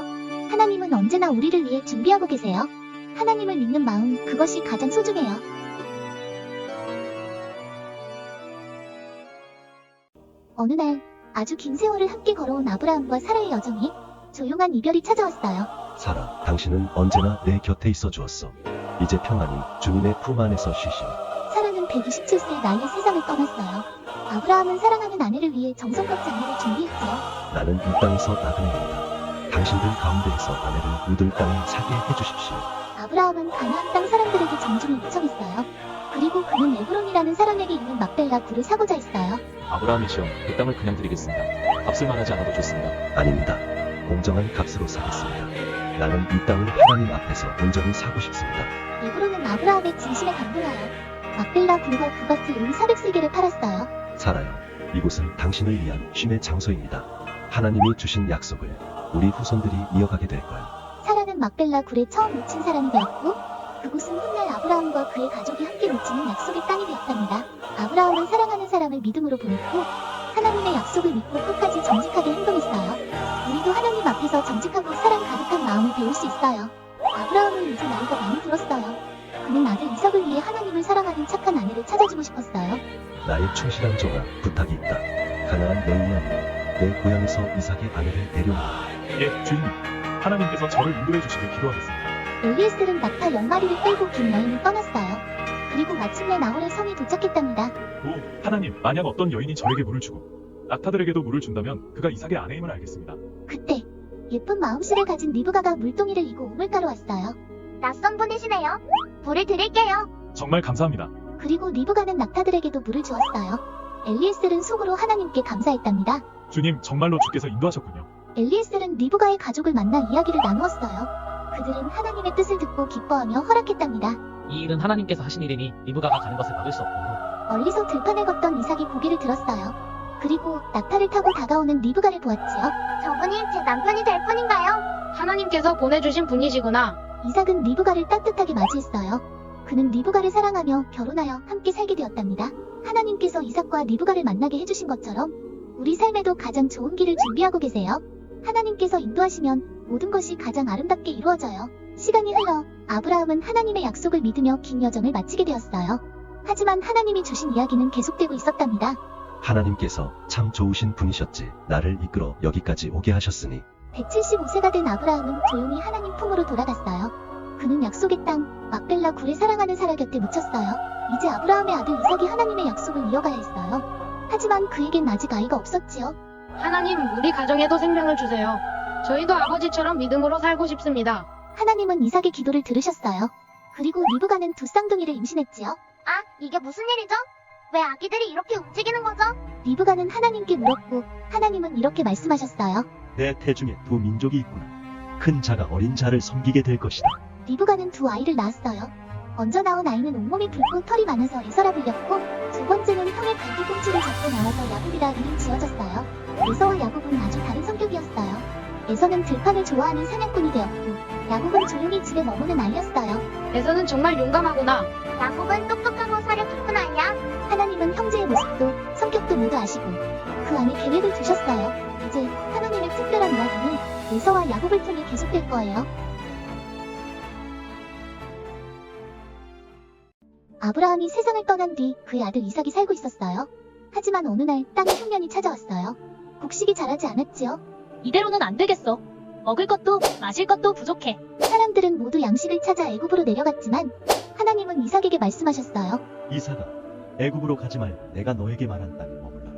하나님은 언제나 우리를 위해 준비하고 계세요. 하나님을 믿는 마음, 그것이 가장 소중해요. 어느 날 아주 긴 세월을 함께 걸어온 아브라함과 사라의 여정이 조용한 이별이 찾아왔어요. 사라, 당신은 언제나 내 곁에 있어 주었어. 이제 평안히 주님의 품 안에서 쉬시오. 사라는 127세의 나이에 세상을 떠났어요. 아브라함은 사랑하는 아내를 위해 정성껏 장례를 준비했죠. 나는 이 땅에서 나그네입니다. 당신들 가운데에서 아내를 우들 땅에 사게 해주십시오. 아브라함은 가나안 땅 사람들에게 정중을 요청했어요. 그리고 그는 에브론이라는 사람에게 있는 막벨라 굴을 사고자 했어요. 아브라함이시여, 그 땅을 그냥 드리겠습니다. 값을 말하지 않아도 좋습니다. 아닙니다. 공정한 값으로 사겠습니다. 나는 이 땅을 하나님 앞에서 온전히 사고 싶습니다. 에브론은 아브라함의 진심에 감동하여 막벨라 굴과 그 밭을 은 400세겔에 팔았어요. 사라요. 이곳은 당신을 위한 쉼의 장소입니다. 하나님이 주신 약속을 우리 후손들이 이어가게 될 걸. 사라는 막벨라 굴에 처음 묻힌 사람이 되었고 그곳은 훗날 아브라함과 그의 가족이 함께 묻히는 약속의 땅이 되었답니다. 아브라함은 사랑하는 사람을 믿음으로 보냈고 하나님의 약속을 믿고 끝까지 정직하게 행동했어요. 우리도 하나님 앞에서 정직하고 사랑 가득한 마음을 배울 수 있어요. 아브라함은 이제 나이가 많이 들었어요. 그는 아들 이삭을 위해 하나님을 사랑하는 착한 아내를 찾아주고 싶었어요. 나의 충실한 종아, 부탁이 있다. 가나안 여인이 아닌 내 고향에서 이삭의 아내를 데려오라. 예, 주인님. 하나님께서 저를 인도해 주시길 기도하겠습니다. 엘리에셀은 낙타 10마리를 끌고 긴 여행을 떠났어요. 그리고 마침내 나홀의 성에 도착했답니다. 오, 하나님, 만약 어떤 여인이 저에게 물을 주고 낙타들에게도 물을 준다면 그가 이삭의 아내임을 알겠습니다. 그때 예쁜 마음씨를 가진 리브가가 물동이를 이고 우물가로 왔어요. 낯선 분이시네요. 물을 드릴게요. 정말 감사합니다. 그리고 리브가는 낙타들에게도 물을 주었어요. 엘리에셀은 속으로 하나님께 감사했답니다. 주님, 정말로 주께서 인도하셨군요. 엘리에셀은 리브가의 가족을 만나 이야기를 나누었어요. 그들은 하나님의 뜻을 듣고 기뻐하며 허락했답니다. 이 일은 하나님께서 하신 일이니 리브가가 가는 것을 막을 수 없군요. 멀리서 들판에 걷던 이삭이 고개를 들었어요. 그리고 낙타를 타고 다가오는 리브가를 보았지요. 저분이 제 남편이 될 분인가요? 하나님께서 보내주신 분이시구나. 이삭은 리브가를 따뜻하게 맞이했어요. 그는 리브가를 사랑하며 결혼하여 함께 살게 되었답니다. 하나님께서 이삭과 리브가를 만나게 해주신 것처럼 우리 삶에도 가장 좋은 길을 준비하고 계세요. 하나님께서 인도하시면 모든 것이 가장 아름답게 이루어져요. 시간이 흘러 아브라함은 하나님의 약속을 믿으며 긴 여정을 마치게 되었어요. 하지만 하나님이 주신 이야기는 계속되고 있었답니다. 하나님께서 참 좋으신 분이셨지. 나를 이끌어 여기까지 오게 하셨으니 175세가 된 아브라함은 조용히 하나님 품으로 돌아갔어요. 그는 약속의 땅 막벨라 굴에 사랑하는 사라 곁에 묻혔어요. 이제 아브라함의 아들 이삭이 하나님의 약속을 이어가야 했어요. 하지만 그에겐 아직 아이가 없었지요. 하나님, 우리 가정에도 생명을 주세요. 저희도 아버지처럼 믿음으로 살고 싶습니다. 하나님은 이삭의 기도를 들으셨어요. 그리고 리브가는 두 쌍둥이를 임신했지요. 아, 이게 무슨 일이죠? 왜 아기들이 이렇게 움직이는 거죠? 리브가는 하나님께 물었고 하나님은 이렇게 말씀하셨어요. 내 태중에 두 민족이 있구나. 큰 자가 어린 자를 섬기게 될 것이다. 리브가는 두 아이를 낳았어요. 먼저 나온 아이는 온몸이 붉고 털이 많아서 에서라 불렸고 두 번째는 형의 발뒤꿈치를 잡고 나와서 야곱이라 이름 지어졌어요. 에서와 야곱은 아주 다른 성격이었어요. 에서는 들판을 좋아하는 사냥꾼이 되었고 야곱은 조용히 집에 머무는 아이였어요. 에서는 정말 용감하구나. 야곱은 똑똑하고 사려 깊은 아이야. 하나님은 형제의 모습도 성격도 모두 아시고 그 안에 계획을 두셨어요. 이제 하나님의 특별한 이야기는 에서와 야곱을 통해 계속될 거예요. 아브라함이 세상을 떠난 뒤 그의 아들 이삭이 살고 있었어요. 하지만 어느 날 땅에 흉년이 찾아왔어요. 곡식이 자라지 않았지요. 이대로는 안 되겠어. 먹을 것도 마실 것도 부족해. 사람들은 모두 양식을 찾아 애굽으로 내려갔지만 하나님은 이삭에게 말씀하셨어요. 이삭아, 애굽으로 가지 말고 내가 너에게 말한 땅에 머물러라.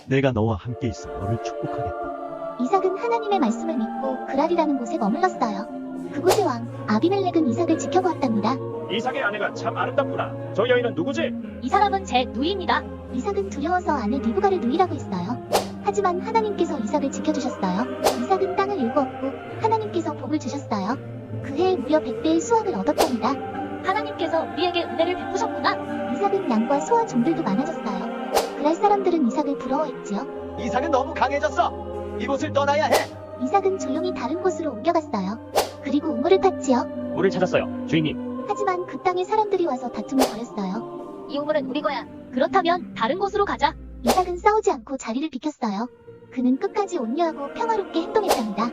내가 너와 함께 있어 너를 축복하겠다. 이삭은 하나님의 말씀을 믿고 그랄이라는 곳에 머물렀어요. 그곳의 왕 아비멜렉은 이삭을 지켜보았답니다. 이삭의 아내가 참 아름답구나. 저 여인은 누구지? 이 사람은 제 누이입니다. 이삭은 두려워서 아내 리브가를 누이라고 했어요. 하지만 하나님께서 이삭을 지켜주셨어요. 이삭은 땅을 일구었고 하나님께서 복을 주셨어요. 그 해에 무려 100배의 수확을 얻었답니다. 하나님께서 우리에게 은혜를 베푸셨구나. 이삭은 양과 소와 종들도 많아졌어요. 그랄 사람들은 이삭을 부러워했지요. 이삭은 너무 강해졌어. 이곳을 떠나야 해. 이삭은 조용히 다른 곳으로 옮겨갔어요. 그리고 우물을 팠지요. 물을 찾았어요, 주인님. 하지만 그 땅에 사람들이 와서 다툼을 벌였어요. 이 우물은 우리 거야. 그렇다면 다른 곳으로 가자. 이삭은 싸우지 않고 자리를 비켰어요. 그는 끝까지 온유하고 평화롭게 행동했답니다.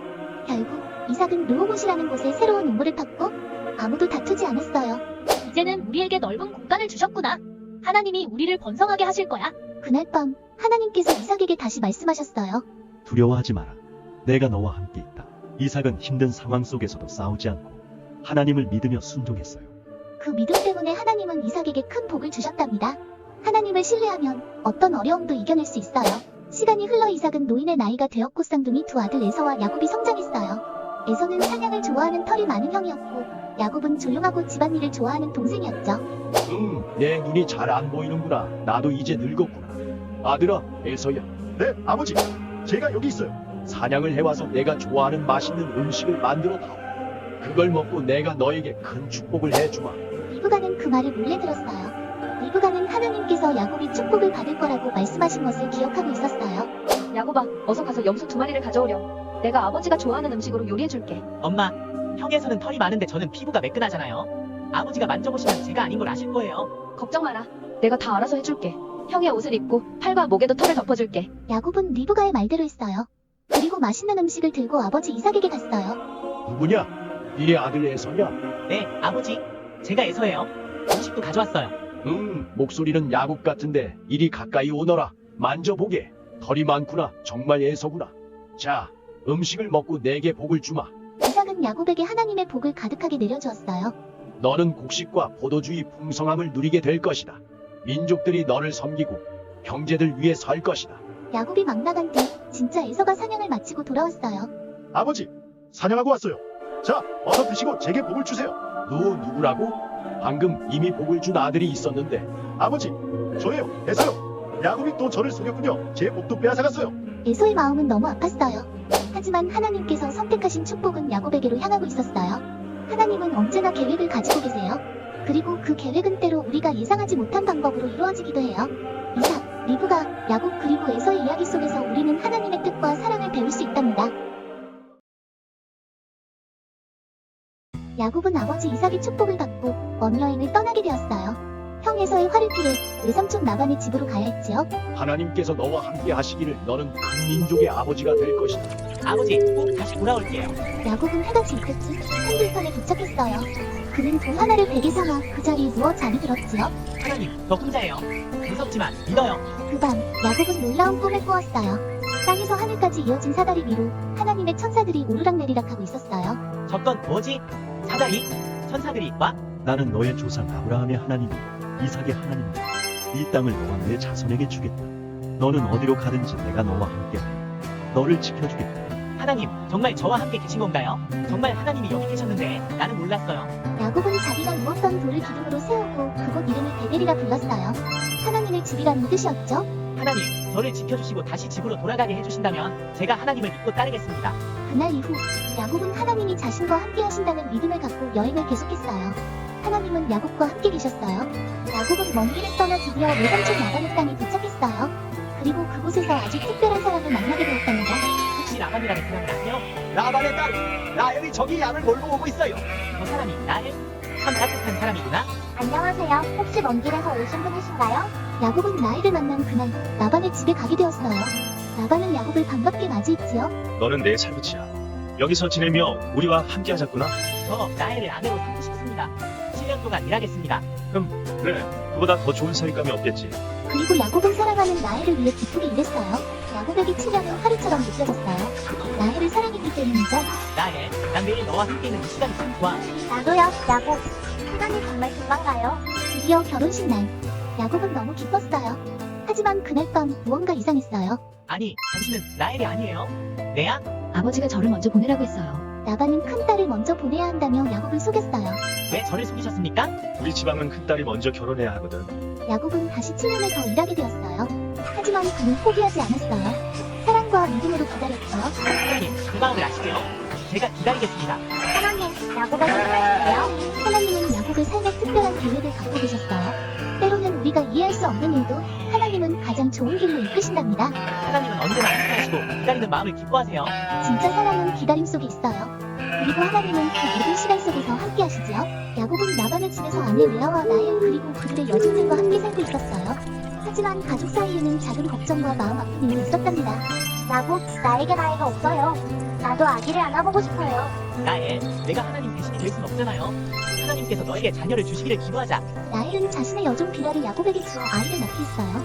결국 이삭은 르호봇이라는 곳에 새로운 우물을 팠고 아무도 다투지 않았어요. 이제는 우리에게 넓은 공간을 주셨구나. 하나님이 우리를 번성하게 하실 거야. 그날 밤 하나님께서 이삭에게 다시 말씀하셨어요. 두려워하지 마라. 내가 너와 함께 있다. 이삭은 힘든 상황 속에서도 싸우지 않고 하나님을 믿으며 순종했어요. 그 믿음 때문에 하나님은 이삭에게 큰 복을 주셨답니다. 하나님을 신뢰하면 어떤 어려움도 이겨낼 수 있어요. 시간이 흘러 이삭은 노인의 나이가 되었고 쌍둥이 두 아들 에서와 야곱이 성장했어요. 에서는 사냥을 좋아하는 털이 많은 형이었고 야곱은 조용하고 집안일을 좋아하는 동생이었죠. 내 눈이 잘 안 보이는구나. 나도 이제 늙었구나. 아들아, 에서야. 네, 아버지. 제가 여기 있어요. 사냥을 해와서 내가 좋아하는 맛있는 음식을 만들어 다오. 그걸 먹고 내가 너에게 큰 축복을 해주마. 리브가는 그 말을 몰래 들었어요. 리브가는 하나님께서 야곱이 축복을 받을 거라고 말씀하신 것을 기억하고 있었어요. 야곱아, 어서 가서 염소 2마리를 가져오렴. 내가 아버지가 좋아하는 음식으로 요리해줄게. 엄마, 형에서는 털이 많은데 저는 피부가 매끈하잖아요. 아버지가 만져보시면 제가 아닌 걸 아실 거예요. 걱정 마라. 내가 다 알아서 해줄게. 형의 옷을 입고 팔과 목에도 털을 덮어줄게. 야곱은 리브가의 말대로 했어요. 그리고 맛있는 음식을 들고 아버지 이삭에게 갔어요. 누구냐? 네 아들 에서냐? 네, 아버지. 제가 에서예요. 음식도 가져왔어요. 목소리는 야곱 같은데 이리 가까이 오너라. 만져보게. 털이 많구나. 정말 에서구나. 자, 음식을 먹고 내게 복을 주마. 이삭은 야곱에게 하나님의 복을 가득하게 내려주었어요. 너는 곡식과 포도주의 풍성함을 누리게 될 것이다. 민족들이 너를 섬기고 형제들 위에 설 것이다. 야곱이 막 나간 뒤 진짜 에서가 사냥을 마치고 돌아왔어요. 아버지, 사냥하고 왔어요. 자, 어서 드시고 제게 복을 주세요. 누구라고? 방금 이미 복을 준 아들이 있었는데. 아버지, 저예요. 에서요. 야곱이 또 저를 속였군요. 제 복도 빼앗아갔어요. 에서의 마음은 너무 아팠어요. 하지만 하나님께서 선택하신 축복은 야곱에게로 향하고 있었어요. 하나님은 언제나 계획을 가지고 계세요. 그리고 그 계획은 때로 우리가 예상하지 못한 방법으로 이루어지기도 해요. 이삭, 리브가, 야곱 그리고 에서의 이야기 속에서 우리는 하나님의 뜻과 사랑을 배울 수 있답니다. 야곱은 아버지 이삭의 축복을 받고 먼 여행을 떠나게 되었어요. 형 에서의 화를 피해 외삼촌 라반의 집으로 가야 했지요. 하나님께서 너와 함께 하시기를 너는 큰 민족의 아버지가 될 것이다. 아버지, 꼭 다시 돌아올게요. 야곱은 해가 질 때쯤 한들판에 도착했어요. 그는 돌 하나를 베개 삼아 그 자리에 누워 잠이 들었지요. 하나님, 저 혼자예요. 무섭지만 믿어요. 그 밤 야곱은 놀라운 꿈을 꾸었어요. 땅에서 하늘까지 이어진 사다리 위로 하나님의 천사들이 오르락내리락하고 있었어요. 저건 뭐지? 사다리? 천사들이 와? 나는 너의 조상 아브라함의 하나님, 이삭의 하나님이다. 이 땅을 너와 내 자손에게 주겠다. 너는 어디로 가든지 내가 너와 함께하고 너를 지켜주겠다. 하나님, 정말 저와 함께 계신 건가요? 정말 하나님이 여기 계셨는데 나는 몰랐어요. 야곱은 자기가 누웠던 돌을 기둥으로 세우고 그곳 이름을 베델이라 불렀어요. 하나님의 집이라는 뜻이었죠. 하나님, 저를 지켜주시고 다시 집으로 돌아가게 해주신다면 제가 하나님을 믿고 따르겠습니다. 그날 이후 야곱은 하나님이 자신과 함께 하신다는 믿음을 갖고 여행을 계속했어요. 하나님은 야곱과 함께 계셨어요. 야곱은 먼 길을 떠나 드디어 외삼촌 라반의 땅에 도착했어요. 그리고 그곳에서 아주 특별한 사람을 만나게 되었답니다. 혹시 라반이라는 사람이 아세요? 라반의 딸, 라헬이 저기 양을 몰고 오고 있어요. 저 사람이 나를? 참 따뜻한 사람이구나. 안녕하세요. 혹시 먼 길에서 오신 분이신가요? 야곱은 라헬을 만난 그날 라반의 집에 가게 되었어요. 라반은 야곱을 반갑게 맞이했지요. 너는 내 살붙이야. 여기서 지내며 우리와 함께 하자꾸나. 저 나엘을 아내로 삼고 싶습니다. 7년 동안 일하겠습니다. 그래, 그보다 더 좋은 사윗감이 없겠지. 그리고 야곱은 살아가는 라헬을 위해 기쁘게 일했어요. 야곱에게 7년은 하루처럼 느껴졌어요. 라헬을 사랑했기 때문이죠. 나엘, 난 매일 너와 함께 있는 이 시간이 참 좋아. 나도요, 야곱. 시간이 정말 금방 가요. 드디어 결혼식 날. 야곱은 너무 기뻤어요. 하지만 그날 밤 무언가 이상했어요. 아니, 당신은 나엘이 아니에요? 내야? 아버지가 저를 먼저 보내라고 했어요. 라반은 큰 딸을 먼저 보내야 한다며 야곱을 속였어요. 왜 저를 속이셨습니까? 우리 지방은 큰딸이 먼저 결혼해야 하거든. 야곱은 다시 7년을 더 일하게 되었어요. 하지만 그는 포기하지 않았어요. 사랑과 믿음으로 기다렸죠. 하나님, 그 마음을 아시죠? 제가 기다리겠습니다. 하나님, 야곱에게 힘내주세요. 하나님은 야곱의 삶에 특별한 계획을 갖고 계셨어요. 때로는 우리가 이해할 수 없는 일도 하나님은 가장 좋은 길로 이끄신답니다. 하나님은 언제나 함께하시고 기다리는 마음을 기뻐하세요. 진짜 사랑은 기다림 속에 있어요. 그리고 하나님은 그 모든 시간 속에서 함께 하시지요. 야곱은 라반의 집에서 아내 레아와 라헬 그리고 그들의 여종들과 함께 살고 있었어요. 하지만 가족 사이에는 작은 걱정과 마음 아픈 일이 있었답니다. 야곱, 나에게 나이가 없어요. 나도 아기를 안아보고 싶어요. 나엘, 내가 하나님 대신이 될 순 없잖아요. 하나님께서 너에게 자녀를 주시기를 기도하자. 라헬은 자신의 여종 비라를 야곱에게 주어 아이를 낳게 했어요.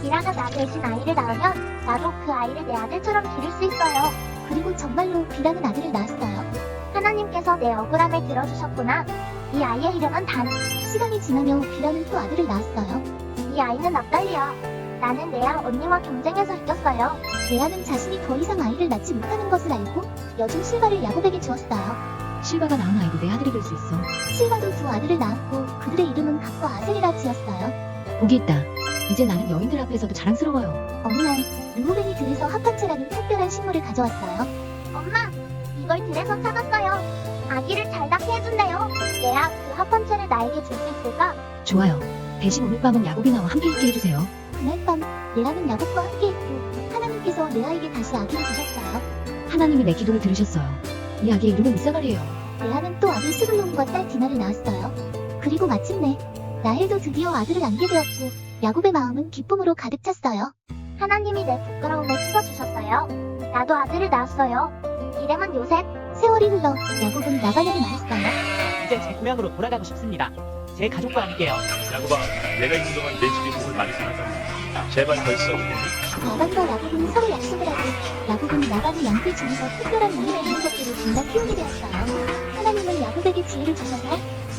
비라가 나 대신 아이를 낳으면 나도 그 아이를 내 아들처럼 기를 수 있어요. 그리고 정말로 비라는 아들을 낳았어요. 하나님께서 내 억울함을 들어주셨구나. 이 아이의 이름은 단. 시간이 지나며 비라는 또 아들을 낳았어요. 이 아이는 납달리야. 나는 레아 언니와 경쟁해서 이겼어요. 레아는 자신이 더 이상 아이를 낳지 못하는 것을 알고 여종 실바를 야곱에게 주었어요. 실바가 낳은 아이도 내 아들이 될 수 있어. 실바도 두 아들을 낳았고 그들의 이름은 각과 아셀이라 지었어요. 복이 있다. 이제 나는 여인들 앞에서도 자랑스러워요. 어느 날 르우벤이 들에서 합판체라는 특별한 식물을 가져왔어요. 엄마, 이걸 들에서 찾았어요. 아기를 잘 낳게 해준대요. 레아, 그 합판체를 나에게 줄 수 있을까? 좋아요. 대신 오늘 밤은 야곱이나와 함께 있게 해주세요. 그날 밤 레아는 야곱과 함께했고 하나님께서 레아에게 다시 아기를 주셨어요. 하나님이 내 기도를 들으셨어요. 이 아기의 이름은 이사갈이에요. 레아는 또 아들 스불론과 딸 디나를 낳았어요. 그리고 마침내 라헬도 드디어 아들을 안게 되었고 야곱의 마음은 기쁨으로 가득 찼어요. 하나님이 내 부끄러움을 씻어주셨어요. 나도 아들을 낳았어요. 이름은 요셉. 세월이 흘러 야곱은 라반에게 말했어요. 이제 제 고향으로 돌아가고 싶습니다. 제 가족과 함께요. 야곱아, 내가 있는 동안 내 집이 복을 많이 살았다. 제발 더 있어주겠니? 라반과 야곱은 서로 약속을 하고 야곱은 라반의 양떼 중에서 특별한 이름의 있는 것들을 둘다 키우게 되었어요. 하나님은 야곱에게 지혜를 주셔서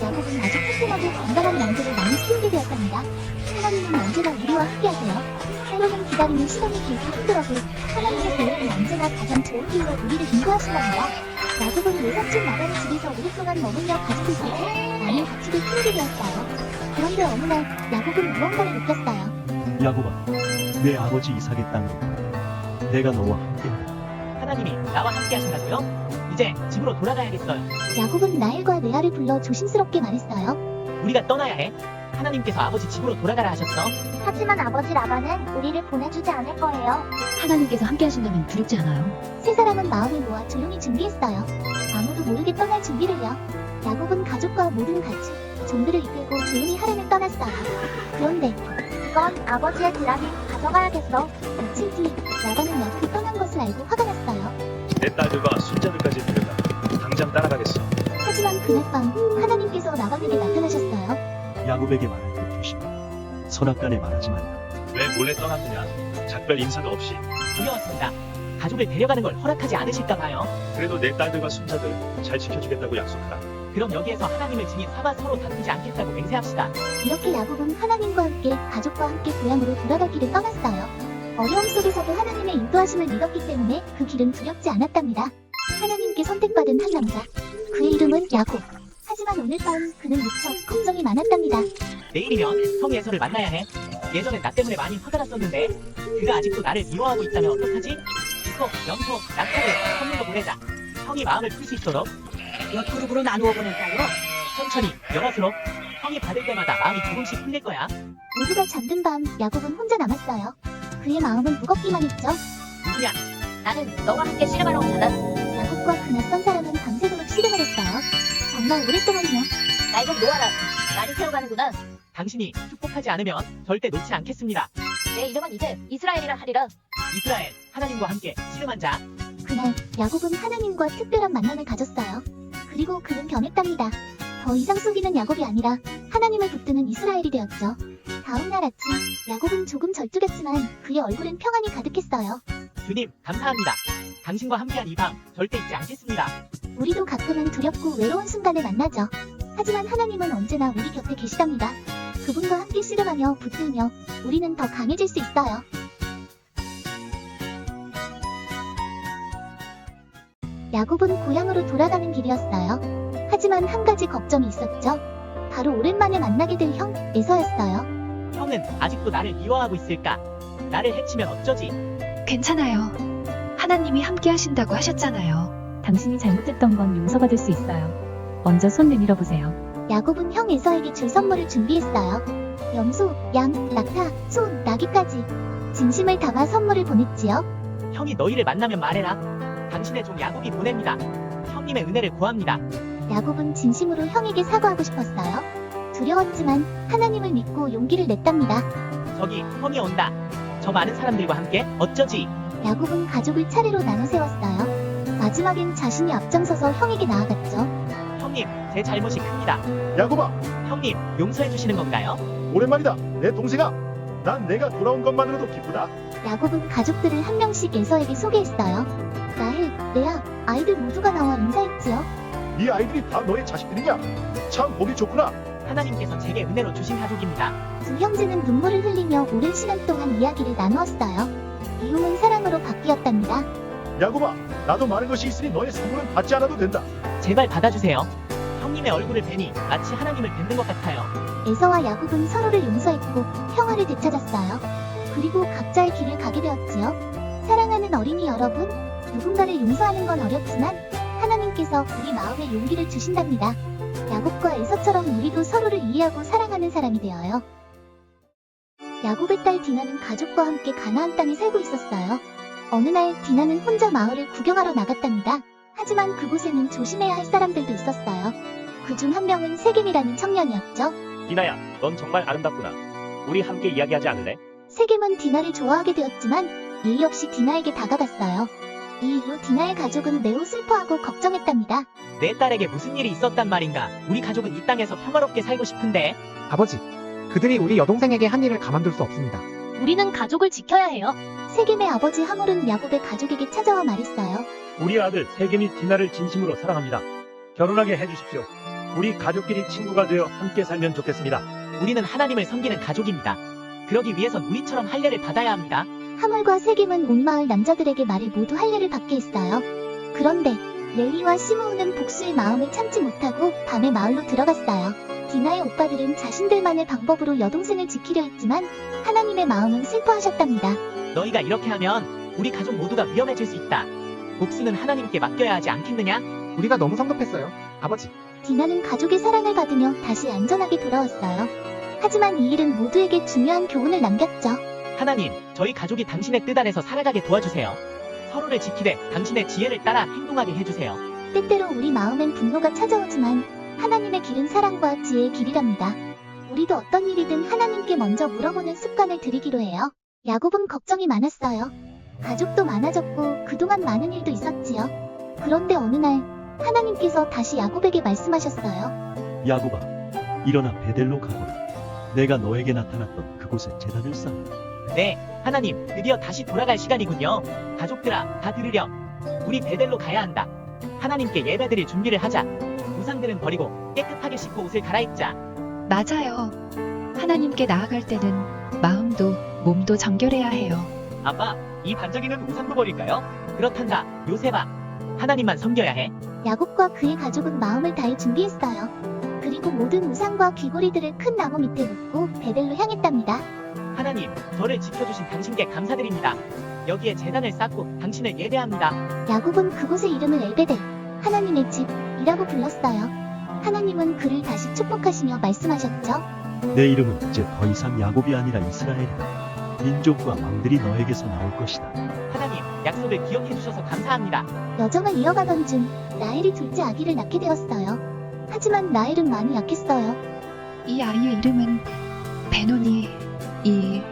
야곱은 아주 튼튼하고 건강한 양들을 많이 키우게 되었답니다. 하나님은 언제나 우리와 함께하세요. 때로는 기다리는 시간이 길고 힘들어도 하나님의 계획은 언제나 가장 좋은 길로 우리를 인도하신답니다. 야곱은 외삼촌 라반의 집에서 오랫동안 머물며 가족을 두고 많은 가축을 키우게 되었어요. 그런데 어느 날 야곱은 무언가를 느꼈어요. 야곱아, 내 아버지 이삭의 땅으로 내가 너와 함께하리. 하나님이 나와 함께 하신다고요? 이제 집으로 돌아가야겠어요. 야곱은 라헬과 레아를 불러 조심스럽게 말했어요. 우리가 떠나야 해. 하나님께서 아버지 집으로 돌아가라 하셨어. 하지만 아버지 라반은 우리를 보내주지 않을 거예요. 하나님께서 함께 하신다면 두렵지 않아요. 세 사람은 마음을 모아 조용히 준비했어요. 아무도 모르게 떠날 준비를요. 야곱은 가족과 모든 가축, 종들을 이끌고 조용히 하란을 떠났어요. 그런데 이건 아버지의 드라기 가져가야겠어. 며칠 뒤 라반은 야곱이 떠난 것을 알고 화가 났어요. 내 딸들과 손자들까지 데려다. 당장 따라가겠어. 하지만 그날 밤 하나님께서 라반에게 나타나셨어요. 야곱에게 말할 때 조심해. 선악간에 말하지 말라. 왜 몰래 떠났느냐? 작별 인사도 없이. 두려웠습니다. 가족을 데려가는 걸 허락하지 않으실까 봐요. 그래도 내 딸들과 손자들 잘 지켜주겠다고 약속하라. 그럼 여기에서 하나님을 지닌 사바 서로 다투지 않겠다고 맹세합시다. 이렇게 야곱은 하나님과 함께 가족과 함께 고향으로 돌아갈 길을 떠났어요. 어려움 속에서도 하나님의 인도하심을 믿었기 때문에 그 길은 두렵지 않았답니다. 하나님께 선택받은 한 남자. 그의 이름은 야곱. 하지만 오늘 밤 그는 무척 걱정이 많았답니다. 내일이면 형 예서를 만나야 해. 예전엔 나 때문에 많이 화가 났었는데 그가 아직도 나를 미워하고 있다면 어떡하지? 이거 염소, 낙타를 선물로 보내자. 형이 마음을 풀 수 있도록 몇 그룹으로 나누어 보낼까요? 천천히 영어스럽 형이 받을 때마다 마음이 조금씩 풀릴 거야. 모두가 잠든 밤 야곱은 혼자 남았어요. 그의 마음은 무겁기만 했죠. 누구냐? 나는 너와 함께 씨름하러 오잖아. 야곱과 그 낯선 사람은 밤새도록 씨름을 했어요. 정말 오랫동안이요. 날 좀 놓아라. 나를 태워 가는구나. 당신이 축복하지 않으면 절대 놓지 않겠습니다. 내 이름은 이제 이스라엘이라 하리라. 이스라엘, 하나님과 함께 씨름한 자. 그날 야곱은 하나님과 특별한 만남을 가졌어요. 그리고 그는 변했답니다. 더 이상 속이는 야곱이 아니라 하나님을 붙드는 이스라엘이 되었죠. 다음 날 아침 야곱은 조금 절뚝였지만 그의 얼굴엔 평안이 가득했어요. 주님, 감사합니다. 당신과 함께한 이 밤 절대 잊지 않겠습니다. 우리도 가끔은 두렵고 외로운 순간을 만나죠. 하지만 하나님은 언제나 우리 곁에 계시답니다. 그분과 함께 씨름하며 붙들며 우리는 더 강해질 수 있어요. 야곱은 고향으로 돌아가는 길이었어요. 하지만 한 가지 걱정이 있었죠. 바로 오랜만에 만나게 될 형 에서였어요. 형은 아직도 나를 미워하고 있을까? 나를 해치면 어쩌지? 괜찮아요. 하나님이 함께 하신다고 하셨잖아요. 당신이 잘못했던 건 용서받을 수 있어요. 먼저 손 내밀어 보세요. 야곱은 형 에서에게 줄 선물을 준비했어요. 염소, 양, 낙타, 소, 나귀까지 진심을 담아 선물을 보냈지요. 형이 너희를 만나면 말해라. 당신의 종 야곱이 보냅니다. 형님의 은혜를 구합니다. 야곱은 진심으로 형에게 사과하고 싶었어요. 두려웠지만 하나님을 믿고 용기를 냈답니다. 저기 형이 온다. 저 많은 사람들과 함께 어쩌지? 야곱은 가족을 차례로 나눠 세웠어요. 마지막엔 자신이 앞장서서 형에게 나아갔죠. 형님, 제 잘못이 큽니다. 야곱아, 형님, 용서해 주시는 건가요? 오랜만이다. 내 동생아. 난 내가 돌아온 것만으로도 기쁘다. 야곱은 가족들을 한 명씩 에서에게 소개했어요. 라헬, 레아, 아이들 모두가 나와 인사했지요. 이 아이들이 다 너의 자식들이냐? 참 보기 좋구나. 하나님께서 제게 은혜로 주신 가족입니다. 두 형제는 눈물을 흘리며 오랜 시간 동안 이야기를 나누었어요. 이후는 사랑으로 바뀌었답니다. 야곱아, 나도 많은 것이 있으니 너의 선물은 받지 않아도 된다. 제발 받아주세요. 형님의 얼굴을 뵈니 마치 하나님을 뵙는 것 같아요. 에서와 야곱은 서로를 용서했고 평화를 되찾았어요. 그리고 각자의 길을 가게 되었지요. 사랑하는 어린이 여러분, 누군가를 용서하는 건 어렵지만 하나님께서 우리 마음에 용기를 주신답니다. 야곱과 에서처럼 우리도 서로를 이해하고 사랑하는 사람이 되어요. 야곱의 딸 디나는 가족과 함께 가나안 땅에 살고 있었어요. 어느 날 디나는 혼자 마을을 구경하러 나갔답니다. 하지만 그곳에는 조심해야 할 사람들도 있었어요. 그중 한 명은 세겜이라는 청년이었죠. 디나야, 넌 정말 아름답구나. 우리 함께 이야기하지 않을래? 세겜은 디나를 좋아하게 되었지만 예의 없이 디나에게 다가갔어요. 이 일로 디나의 가족은 매우 슬퍼하고 걱정했답니다. 내 딸에게 무슨 일이 있었단 말인가? 우리 가족은 이 땅에서 평화롭게 살고 싶은데. 아버지, 그들이 우리 여동생에게 한 일을 가만둘 수 없습니다. 우리는 가족을 지켜야 해요. 세겜의 아버지 하몰은 야곱의 가족에게 찾아와 말했어요. 우리 아들 세겜이 디나를 진심으로 사랑합니다. 결혼하게 해주십시오. 우리 가족끼리 친구가 되어 함께 살면 좋겠습니다. 우리는 하나님을 섬기는 가족입니다. 그러기 위해선 우리처럼 할례를 받아야 합니다. 하몰과 세겜은 온 마을 남자들에게 말을 모두 할례를 받게 했어요. 그런데 레위와 시므온은 복수의 마음을 참지 못하고 밤에 마을로 들어갔어요. 디나의 오빠들은 자신들만의 방법으로 여동생을 지키려 했지만 하나님의 마음은 슬퍼하셨답니다. 너희가 이렇게 하면 우리 가족 모두가 위험해질 수 있다. 복수는 하나님께 맡겨야 하지 않겠느냐? 우리가 너무 성급했어요, 아버지. 디나는 가족의 사랑을 받으며 다시 안전하게 돌아왔어요. 하지만 이 일은 모두에게 중요한 교훈을 남겼죠. 하나님, 저희 가족이 당신의 뜻 안에서 살아가게 도와주세요. 서로를 지키되 당신의 지혜를 따라 행동하게 해주세요. 때때로 우리 마음엔 분노가 찾아오지만 하나님의 길은 사랑과 지혜의 길이랍니다. 우리도 어떤 일이든 하나님께 먼저 물어보는 습관을 들이기로 해요. 야곱은 걱정이 많았어요. 가족도 많아졌고 그동안 많은 일도 있었지요. 그런데 어느 날 하나님께서 다시 야곱에게 말씀하셨어요. 야곱아, 일어나 베델로 가거라. 내가 너에게 나타났던 그곳에 제단을 쌓아. 네, 하나님, 드디어 다시 돌아갈 시간이군요. 가족들아, 다 들으렴. 우리 베델로 가야 한다. 하나님께 예배드릴 준비를 하자. 우상들은 버리고 깨끗하게 씻고 옷을 갈아입자. 맞아요. 하나님께 나아갈 때는 마음도 몸도 정결해야 해요. 아빠, 이 반짝이는 우상도 버릴까요? 그렇단다, 요셉아. 하나님만 섬겨야 해. 야곱과 그의 가족은 마음을 다해 준비했어요. 그리고 모든 우상과 귀고리들을 큰 나무 밑에 묻고 베델로 향했답니다. 하나님, 저를 지켜주신 당신께 감사드립니다. 여기에 제단을 쌓고 당신을 예배합니다. 야곱은 그곳의 이름을 엘베델, 하나님의 집이라고 불렀어요. 하나님은 그를 다시 축복하시며 말씀하셨죠. 내 이름은 이제 더 이상 야곱이 아니라 이스라엘이다. 민족과 왕들이 너에게서 나올 것이다. 하나님, 약속을 기억해 주셔서 감사합니다. 여정을 이어가던 중 라헬이 둘째 아기를 낳게 되었어요. 하지만 라헬은 많이 약했어요. 이 아이의 이름은 베노니, 이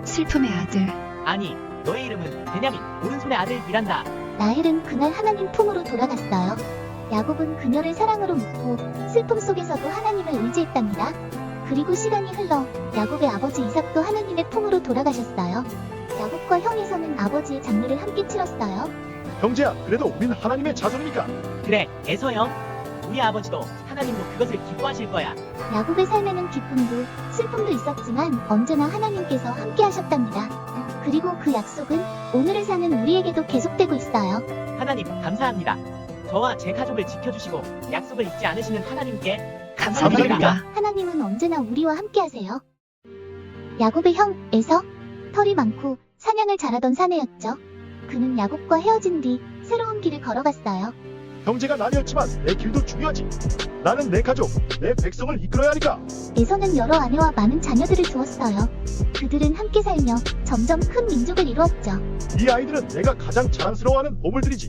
슬픔의 아들. 아니, 너의 이름은 베냐민, 오른손의 아들이란다. 라헬은 그날 하나님 품으로 돌아갔어요. 야곱은 그녀를 사랑으로 묻고 슬픔 속에서도 하나님을 의지했답니다. 그리고 시간이 흘러 야곱의 아버지 이삭도 하나님의 품으로 돌아가셨어요. 야곱과 형 에서는 아버지의 장례를 함께 치렀어요. 형제야, 그래도 우린 하나님의 자손이니까. 그래, 에서 형. 우리 아버지도 하나님도 그것을 기뻐하실 거야. 야곱의 삶에는 기쁨도 슬픔도 있었지만 언제나 하나님께서 함께 하셨답니다. 그리고 그 약속은 오늘을 사는 우리에게도 계속되고 있어요. 하나님, 감사합니다. 저와 제 가족을 지켜주시고 약속을 잊지 않으시는 하나님께 감사드립니다. 하나님은 언제나 우리와 함께 하세요. 야곱의 형 에서 털이 많고 사냥을 잘하던 사내였죠. 그는 야곱과 헤어진 뒤 새로운 길을 걸어갔어요. 형제가 나뉘었지만 내 길도 중요하지. 나는 내 가족, 내 백성을 이끌어야 하니까. 에서는 여러 아내와 많은 자녀들을 두었어요. 그들은 함께 살며 점점 큰 민족을 이루었죠. 이 아이들은 내가 가장 자랑스러워하는 보물들이지.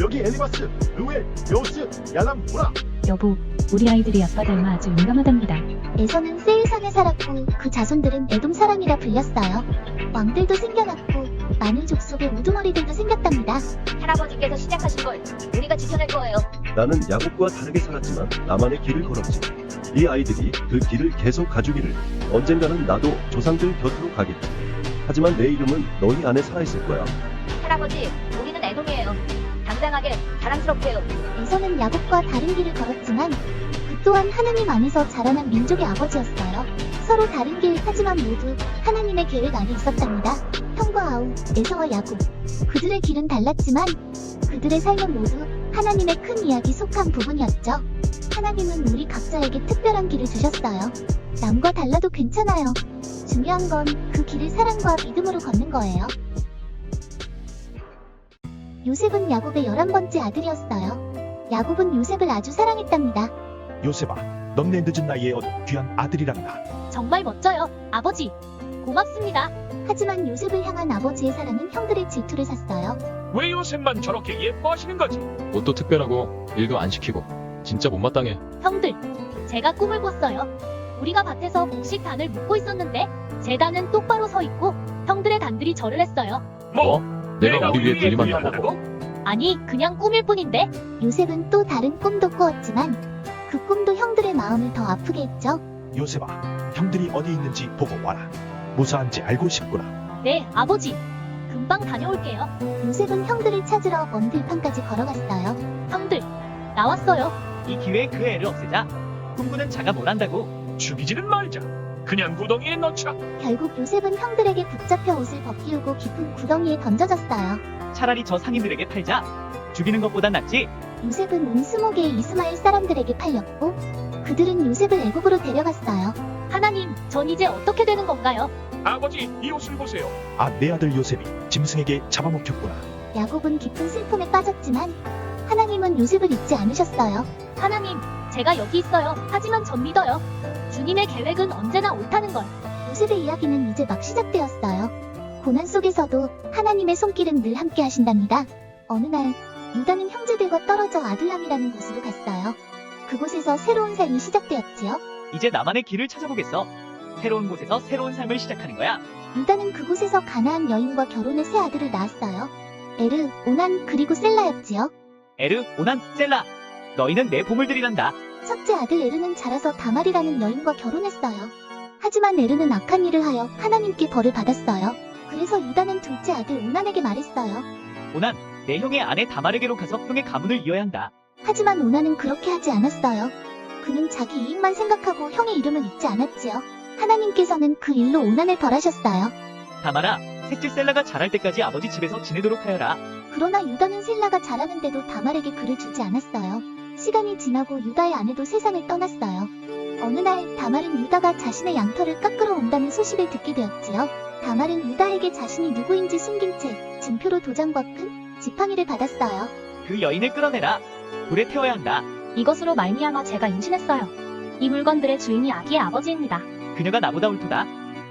여기 엘리바스, 르웰, 여우스, 얄람, 보라. 여보, 우리 아이들이 아빠 닮아 아주 용감하답니다. 에서는 세일산에 살았고 그 자손들은 에돔 사람이라 불렸어요. 왕들도 생겨났고 많은 족속의 우두머리들도 생겼답니다. 할아버지께서 시작하신 걸 우리가 지켜낼 거예요. 나는 야곱과 다르게 살았지만 나만의 길을 걸었지. 이 아이들이 그 길을 계속 가주기를. 언젠가는 나도 조상들 곁으로 가겠지. 하지만 내 이름은 너희 안에 살아있을 거야. 할아버지, 우리는 에돔이에요. 당당하게, 자랑스럽게요. 에서는 야곱과 다른 길을 걸었지만 그 또한 하나님 안에서 자라난 민족의 아버지였어요. 서로 다른 길 하지만 모두 하나님의 계획 안에 있었답니다. 형과 아우, 에서와 야곱. 그들의 길은 달랐지만 그들의 삶은 모두 하나님의 큰 이야기 속한 부분이었죠. 하나님은 우리 각자에게 특별한 길을 주셨어요. 남과 달라도 괜찮아요. 중요한 건 그 길을 사랑과 믿음으로 걷는 거예요. 요셉은 야곱의 11번째 아들이었어요. 야곱은 요셉을 아주 사랑했답니다. 요셉아, 넌 내 늦은 나이에 얻은 귀한 아들이란다. 정말 멋져요, 아버지. 고맙습니다. 하지만 요셉을 향한 아버지의 사랑은 형들의 질투를 샀어요. 왜 요셉만 저렇게 예뻐하시는 거지? 옷도 특별하고 일도 안 시키고 진짜 못마땅해. 형들, 제가 꿈을 꿨어요. 우리가 밭에서 곡식 단을 묶고 있었는데 제 단은 똑바로 서 있고 형들의 단들이 절을 했어요. 뭐? 내가 우리 위해 분리만다고? 아니, 그냥 꿈일 뿐인데. 요셉은 또 다른 꿈도 꾸었지만 그 꿈도 형들의 마음을 더 아프게 했죠. 요셉아, 형들이 어디 있는지 보고 와라. 무사한지 알고 싶구나. 네, 아버지. 금방 다녀올게요. 요셉은 형들을 찾으러 먼 들판까지 걸어갔어요. 형들, 나왔어요. 이 기회에 그 애를 없애자. 꿈꾸는 자가 뭘 한다고. 죽이지는 말자. 그냥 구덩이에 넣자. 결국 요셉은 형들에게 붙잡혀 옷을 벗기우고 깊은 구덩이에 던져졌어요. 차라리 저 상인들에게 팔자. 죽이는 것보단 낫지. 요셉은 온 20개의 이스마엘 사람들에게 팔렸고 그들은 요셉을 애굽으로 데려갔어요. 하나님, 전 이제 어떻게 되는 건가요? 아버지, 이 옷을 보세요. 아, 내 아들 요셉이 짐승에게 잡아먹혔구나. 야곱은 깊은 슬픔에 빠졌지만 하나님은 요셉을 잊지 않으셨어요. 하나님, 제가 여기 있어요. 하지만 전 믿어요. 주님의 계획은 언제나 옳다는 걸. 요셉의 이야기는 이제 막 시작되었어요. 고난 속에서도 하나님의 손길은 늘 함께 하신답니다. 어느 날 유다는 형제들과 떨어져 아둘람이라는 곳으로 갔어요. 그곳에서 새로운 삶이 시작되었지요. 이제 나만의 길을 찾아보겠어. 새로운 곳에서 새로운 삶을 시작하는 거야. 유다는 그곳에서 가나안 여인과 결혼해 새 아들을 낳았어요. 에르, 오난, 그리고 셀라였지요. 에르, 오난, 셀라. 너희는 내 보물들이란다. 첫째 아들 에르는 자라서 다말이라는 여인과 결혼했어요. 하지만 에르는 악한 일을 하여 하나님께 벌을 받았어요. 그래서 유다는 둘째 아들 오난에게 말했어요. 오난, 내 형의 아내 다말에게로 가서 형의 가문을 이어야 한다. 하지만 오난은 그렇게 하지 않았어요. 그는 자기 이익만 생각하고 형의 이름을 잊지 않았지요. 하나님께서는 그 일로 오난을 벌하셨어요. 다말아, 셋째 셀라가 자랄 때까지 아버지 집에서 지내도록 하여라. 그러나 유다는 셀라가 자라는데도 다말에게 그를 주지 않았어요. 시간이 지나고 유다의 아내도 세상을 떠났어요. 어느 날 다말은 유다가 자신의 양털을 깎으러 온다는 소식을 듣게 되었지요. 다말은 유다에게 자신이 누구인지 숨긴 채 증표로 도장과 큰 지팡이를 받았어요. 그 여인을 끌어내라. 불에 태워야 한다. 이것으로 말미암아 제가 임신했어요. 이 물건들의 주인이 아기의 아버지입니다. 그녀가 나보다 옳도다.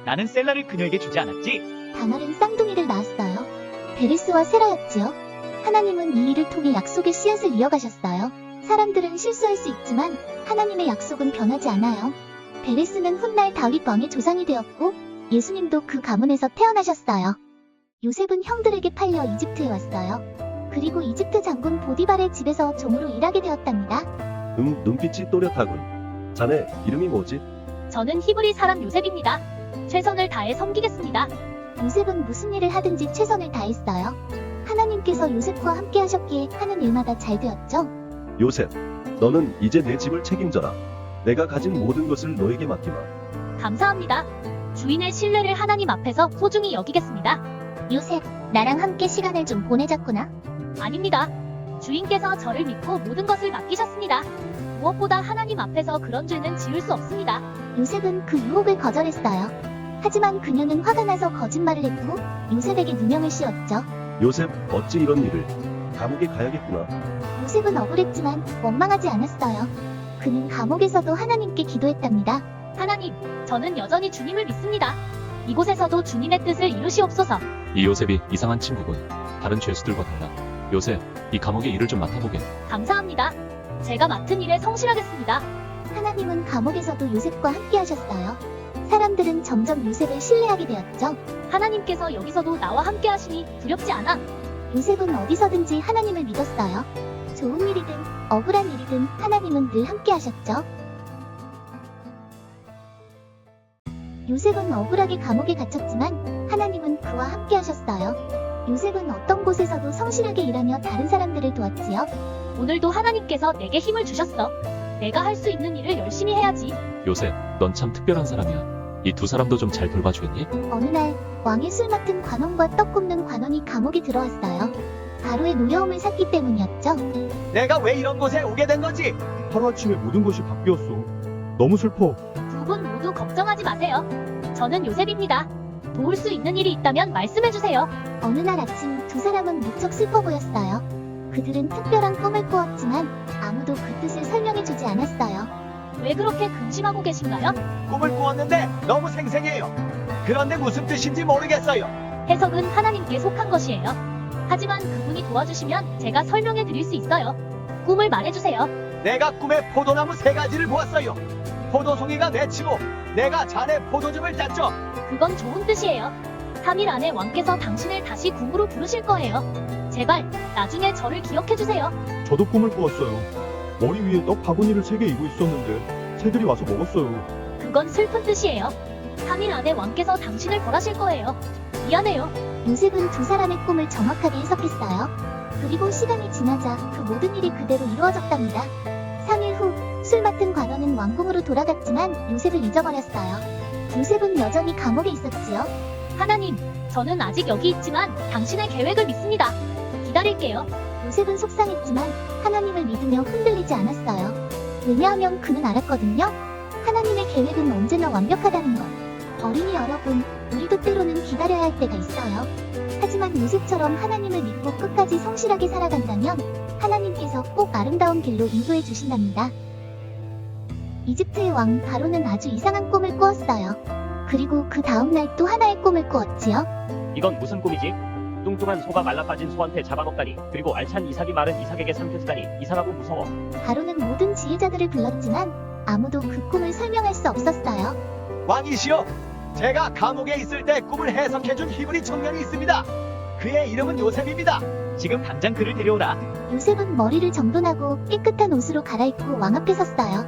나는 셀라를 그녀에게 주지 않았지. 다말은 쌍둥이를 낳았어요. 베레스와 세라였지요. 하나님은 이 일을 통해 약속의 씨앗을 이어가셨어요. 사람들은 실수할 수 있지만 하나님의 약속은 변하지 않아요. 베레스는 훗날 다윗 왕의 조상이 되었고 예수님도 그 가문에서 태어나셨어요. 요셉은 형들에게 팔려 이집트에 왔어요. 그리고 이집트 장군 보디발의 집에서 종으로 일하게 되었답니다. 눈빛이 또렷하군. 자네 이름이 뭐지? 저는 히브리 사람 요셉입니다. 최선을 다해 섬기겠습니다. 요셉은 무슨 일을 하든지 최선을 다했어요. 하나님께서 요셉과 함께 하셨기에 하는 일마다 잘 되었죠. 요셉, 너는 이제 내 집을 책임져라. 내가 가진 모든 것을 너에게 맡기마. 감사합니다. 주인의 신뢰를 하나님 앞에서 소중히 여기겠습니다. 요셉, 나랑 함께 시간을 좀 보내자꾸나? 아닙니다. 주인께서 저를 믿고 모든 것을 맡기셨습니다. 무엇보다 하나님 앞에서 그런 죄는 지을 수 없습니다. 요셉은 그 유혹을 거절했어요. 하지만 그녀는 화가 나서 거짓말을 했고 요셉에게 누명을 씌웠죠. 요셉, 어찌 이런 일을. 감옥에 가야겠구나. 요셉은 억울했지만 원망하지 않았어요. 그는 감옥에서도 하나님께 기도했답니다. 하나님, 저는 여전히 주님을 믿습니다. 이곳에서도 주님의 뜻을 이루시옵소서. 이 요셉이 이상한 친구군. 다른 죄수들과 달라. 요셉, 이 감옥의 일을 좀 맡아보게. 감사합니다. 제가 맡은 일에 성실하겠습니다. 하나님은 감옥에서도 요셉과 함께 하셨어요. 사람들은 점점 요셉을 신뢰하게 되었죠. 하나님께서 여기서도 나와 함께 하시니 두렵지 않아. 요셉은 어디서든지 하나님을 믿었어요. 좋은 일이든 억울한 일이든 하나님은 늘 함께 하셨죠. 요셉은 억울하게 감옥에 갇혔지만 하나님은 그와 함께 하셨어요. 요셉은 어떤 곳에서도 성실하게 일하며 다른 사람들을 도왔지요. 오늘도 하나님께서 내게 힘을 주셨어. 내가 할 수 있는 일을 열심히 해야지. 요셉, 넌 참 특별한 사람이야. 이 두 사람도 좀 잘 돌봐주겠니? 어느 날 왕의 술 맡은 관원과 떡 굽는 관원이 감옥에 들어왔어요. 바로의 노여움을 샀기 때문이었죠. 내가 왜 이런 곳에 오게 된 거지? 하루아침에 모든 것이 바뀌었어. 너무 슬퍼. 두 분 모두 걱정하지 마세요. 저는 요셉입니다. 도울 수 있는 일이 있다면 말씀해주세요. 어느 날 아침 두 사람은 무척 슬퍼 보였어요. 그들은 특별한 꿈을 꾸었지만 아무도 그 뜻을 설명해주지 않았어요. 왜 그렇게 근심하고 계신가요? 꿈을 꾸었는데 너무 생생해요. 그런데 무슨 뜻인지 모르겠어요. 해석은 하나님께 속한 것이에요. 하지만 그분이 도와주시면 제가 설명해 드릴 수 있어요. 꿈을 말해주세요. 내가 꿈에 포도나무 3가지를 보았어요. 포도송이가 맺히고 내가 잔에 포도즙을 짰죠. 그건 좋은 뜻이에요. 3일 안에 왕께서 당신을 다시 궁으로 부르실 거예요. 제발 나중에 저를 기억해주세요. 저도 꿈을 꾸었어요. 머리 위에 떡 바구니를 3개 이고 있었는데 새들이 와서 먹었어요. 그건 슬픈 뜻이에요. 3일 안에 왕께서 당신을 벌하실 거예요. 미안해요. 요셉은 두 사람의 꿈을 정확하게 해석했어요. 그리고 시간이 지나자 그 모든 일이 그대로 이루어졌답니다. 3일 후 술 맡은 관원은 왕궁으로 돌아갔지만 요셉을 잊어버렸어요. 요셉은 여전히 감옥에 있었지요. 하나님, 저는 아직 여기 있지만 당신의 계획을 믿습니다. 기다릴게요. 요셉은 속상했지만 하나님을 믿으며 흔들리지 않았어요. 왜냐하면 그는 알았거든요. 하나님의 계획은 언제나 완벽하다는 것. 어린이 여러분, 우리도 때로는 기다려야 할 때가 있어요. 하지만 요셉처럼 하나님을 믿고 끝까지 성실하게 살아간다면 하나님께서 꼭 아름다운 길로 인도해 주신답니다. 이집트의 왕 바로는 아주 이상한 꿈을 꾸었어요. 그리고 그 다음날 또 하나의 꿈을 꾸었지요. 이건 무슨 꿈이지? 뚱뚱한 소가 말라빠진 소한테 잡아먹다니, 그리고 알찬 이삭이 마른 이삭에게 삼켜지다니 이상하고 무서워. 바로는 모든 지혜자들을 불렀지만 아무도 그 꿈을 설명할 수 없었어요. 왕이시여, 제가 감옥에 있을 때 꿈을 해석해준 히브리 청년이 있습니다. 그의 이름은 요셉입니다. 지금 당장 그를 데려오라. 요셉은 머리를 정돈하고 깨끗한 옷으로 갈아입고 왕 앞에 섰어요.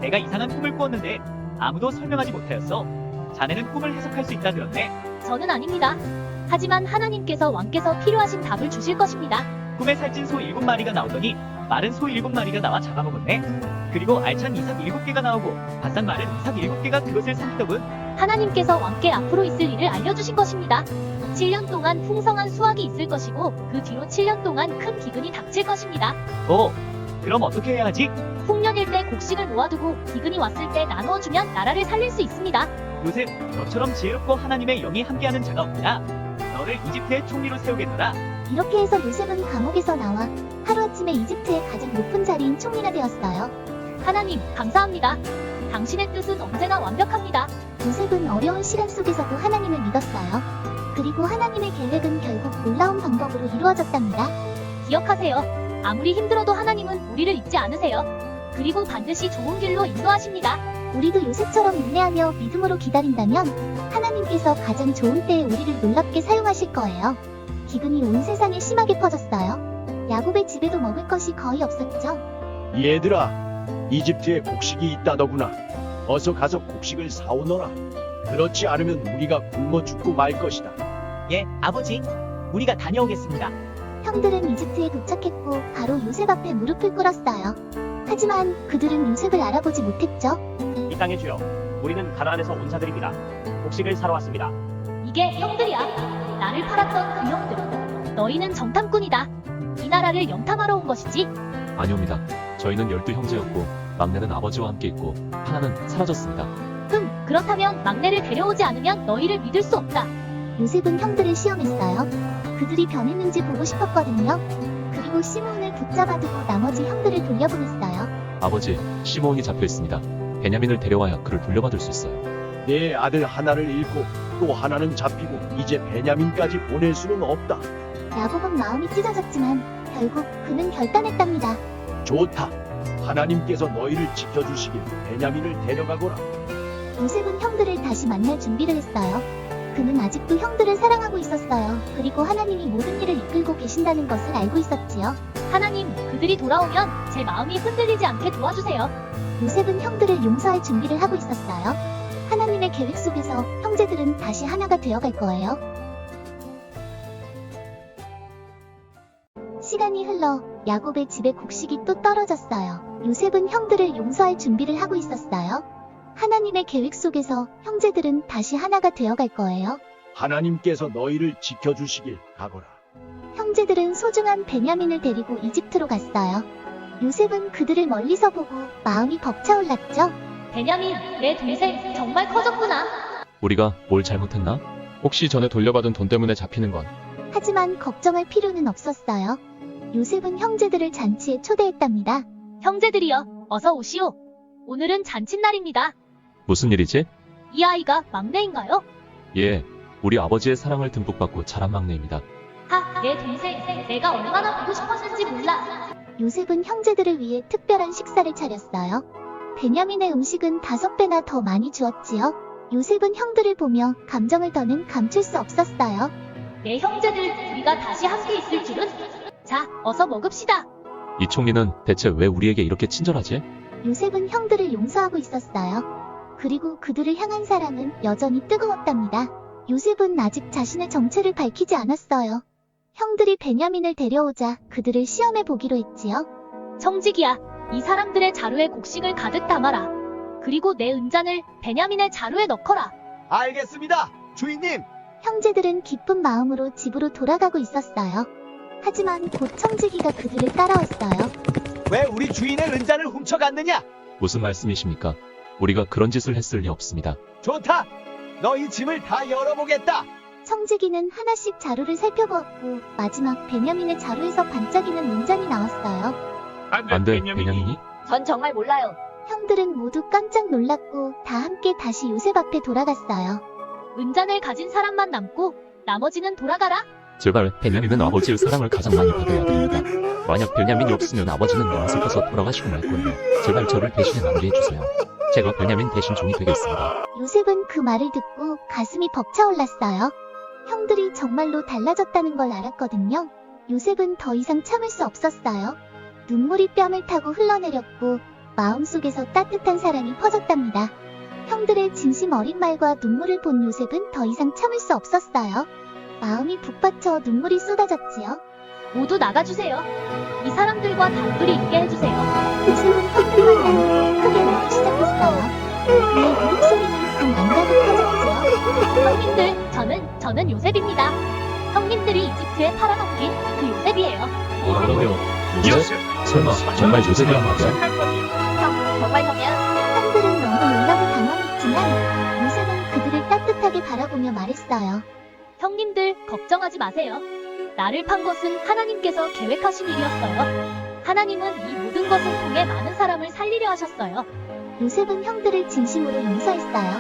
내가 이상한 꿈을 꾸었는데 아무도 설명하지 못하였어. 자네는 꿈을 해석할 수 있다 들었네. 저는 아닙니다. 하지만 하나님께서 왕께서 필요하신 답을 주실 것입니다. 꿈에 살찐 소 7마리가 나오더니 마른 소 7마리가 나와 잡아먹었네. 그리고 알찬 이삭 7개가 나오고 바싹 마른 이삭 7개가 그것을 삼키더군. 하나님께서 왕께 앞으로 있을 일을 알려주신 것입니다. 7년 동안 풍성한 수확이 있을 것이고 그 뒤로 7년 동안 큰 기근이 닥칠 것입니다. 그럼 어떻게 해야 하지? 풍년일 때 곡식을 모아두고 기근이 왔을 때 나누어주면 나라를 살릴 수 있습니다. 요셉, 너처럼 지혜롭고 하나님의 영이 함께하는 자가 없구나. 너를 이집트의 총리로 세우겠노라. 이렇게 해서 요셉은 감옥에서 나와 하루아침에 이집트의 가장 높은 자리인 총리가 되었어요. 하나님, 감사합니다. 당신의 뜻은 언제나 완벽합니다. 요셉은 어려운 시간 속에서도 하나님을 믿었어요. 그리고 하나님의 계획은 결국 놀라운 방법으로 이루어졌답니다. 기억하세요. 아무리 힘들어도 하나님은 우리를 잊지 않으세요. 그리고 반드시 좋은 길로 인도하십니다. 우리도 요셉처럼 인내하며 믿음으로 기다린다면 하나님께서 가장 좋은 때에 우리를 놀랍게 사용하실 거예요. 기근이 온 세상에 심하게 퍼졌어요. 야곱의 집에도 먹을 것이 거의 없었죠. 얘들아, 이집트에 곡식이 있다더구나. 어서 가서 곡식을 사오너라. 그렇지 않으면 우리가 굶어 죽고 말 것이다. 예, 아버지. 우리가 다녀오겠습니다. 형들은 이집트에 도착했고 바로 요셉 앞에 무릎을 꿇었어요. 하지만 그들은 요셉을 알아보지 못했죠. 이 땅의 주여, 우리는 가나안에서 온 자들입니다. 곡식을 사러 왔습니다. 이게 형들이야. 나를 팔았던 그 형들. 너희는 정탐꾼이다. 이 나라를 염탐하러 온 것이지? 아니옵니다. 저희는 12형제였고 막내는 아버지와 함께 있고 하나는 사라졌습니다. 그렇다면 막내를 데려오지 않으면 너희를 믿을 수 없다. 요셉은 형들을 시험했어요. 그들이 변했는지 보고 싶었거든요. 그리고 시므온을 붙잡아두고 나머지 형들을 돌려보냈어요. 아버지, 시므온이 잡혀 있습니다. 베냐민을 데려와야 그를 돌려받을 수 있어요. 내 아들 하나를 잃고 또 하나는 잡히고 이제 베냐민까지 보낼 수는 없다. 야곱은 마음이 찢어졌지만 결국 그는 결단했답니다. 좋다. 하나님께서 너희를 지켜주시길 베냐민을 데려가거라. 요셉은 형들을 다시 만날 준비를 했어요. 그는 아직도 형들을 사랑하고 있었어요. 그리고 하나님이 모든 일을 이끌고 계신다는 것을 알고 있었지요. 하나님, 그들이 돌아오면 제 마음이 흔들리지 않게 도와주세요. 요셉은 형들을 용서할 준비를 하고 있었어요. 하나님의 계획 속에서 형제들은 다시 하나가 되어갈 거예요. 시간이 흘러 야곱의 집에 곡식이 또 떨어졌어요. 요셉은 형들을 용서할 준비를 하고 있었어요. 하나님의 계획 속에서 형제들은 다시 하나가 되어갈 거예요. 하나님께서 너희를 지켜주시길 가거라. 형 형제들은 소중한 베냐민을 데리고 이집트로 갔어요. 요셉은 그들을 멀리서 보고 마음이 벅차올랐죠. 베냐민, 내 동생 정말 커졌구나. 우리가 뭘 잘못했나? 혹시 전에 돌려받은 돈 때문에 잡히는 건? 하지만 걱정할 필요는 없었어요. 요셉은 형제들을 잔치에 초대했답니다. 형제들이여, 어서 오시오. 오늘은 잔칫날입니다. 무슨 일이지? 이 아이가 막내인가요? 예, 우리 아버지의 사랑을 듬뿍 받고 자란 막내입니다. 내 동생, 내가 얼마나 보고 싶었는지 몰라. 요셉은 형제들을 위해 특별한 식사를 차렸어요. 베냐민의 음식은 5배나 더 많이 주었지요. 요셉은 형들을 보며 감정을 더는 감출 수 없었어요. 내 형제들, 우리가 다시 함께 있을 줄은? 자, 어서 먹읍시다. 이 총리는 대체 왜 우리에게 이렇게 친절하지? 요셉은 형들을 용서하고 있었어요. 그리고 그들을 향한 사랑은 여전히 뜨거웠답니다. 요셉은 아직 자신의 정체를 밝히지 않았어요. 형들이 베냐민을 데려오자 그들을 시험해 보기로 했지요. 청지기야, 이 사람들의 자루에 곡식을 가득 담아라. 그리고 내 은잔을 베냐민의 자루에 넣거라. 알겠습니다, 주인님. 형제들은 기쁜 마음으로 집으로 돌아가고 있었어요. 하지만 곧 청지기가 그들을 따라왔어요. 왜 우리 주인의 은잔을 훔쳐갔느냐? 무슨 말씀이십니까? 우리가 그런 짓을 했을 리 없습니다. 좋다. 너희 짐을 다 열어보겠다. 청지기는 하나씩 자루를 살펴보았고 마지막 베냐민의 자루에서 반짝이는 은잔이 나왔어요. 안 돼, 베냐민이? 전 정말 몰라요. 형들은 모두 깜짝 놀랐고 다 함께 다시 요셉 앞에 돌아갔어요. 은잔을 가진 사람만 남고 나머지는 돌아가라. 제발 베냐민은 아버지의 사랑을 가장 많이 받아야 됩니다. 만약 베냐민이 없으면 아버지는 너무 슬퍼서 돌아가시고 말 거예요. 제발 저를 대신에 마무리해주세요. 제가 베냐민 대신 종이 되겠습니다. 요셉은 그 말을 듣고 가슴이 벅차올랐어요. 형들이 정말로 달라졌다는 걸 알았거든요. 요셉은 더 이상 참을 수 없었어요. 눈물이 뺨을 타고 흘러내렸고 마음속에서 따뜻한 사랑이 퍼졌답니다. 형들의 진심 어린 말과 눈물을 본 요셉은 더 이상 참을 수 없었어요. 마음이 북받쳐 눈물이 쏟아졌지요. 모두 나가주세요. 이 사람들과 단둘이 있게 해주세요. 요셉은 형들과 단둘이 크게 울기 시작했어요. 그의 울음소리는 그 남가득 퍼졌지요. 형님들, 저는 요셉입니다. 형님들이 이집트에 팔아넘긴 그 요셉이에요. 뭐라고요? 요셉? 설마 정말 요셉이란 말이야? 정말 형이야? 형들은 너무 놀라고 당황했지만 요셉은 그들을 따뜻하게 바라보며 말했어요. 형님들, 걱정하지 마세요. 나를 판 것은 하나님께서 계획하신 일이었어요. 하나님은 이 모든 것을 통해 많은 사람을 살리려 하셨어요. 요셉은 형들을 진심으로 용서했어요.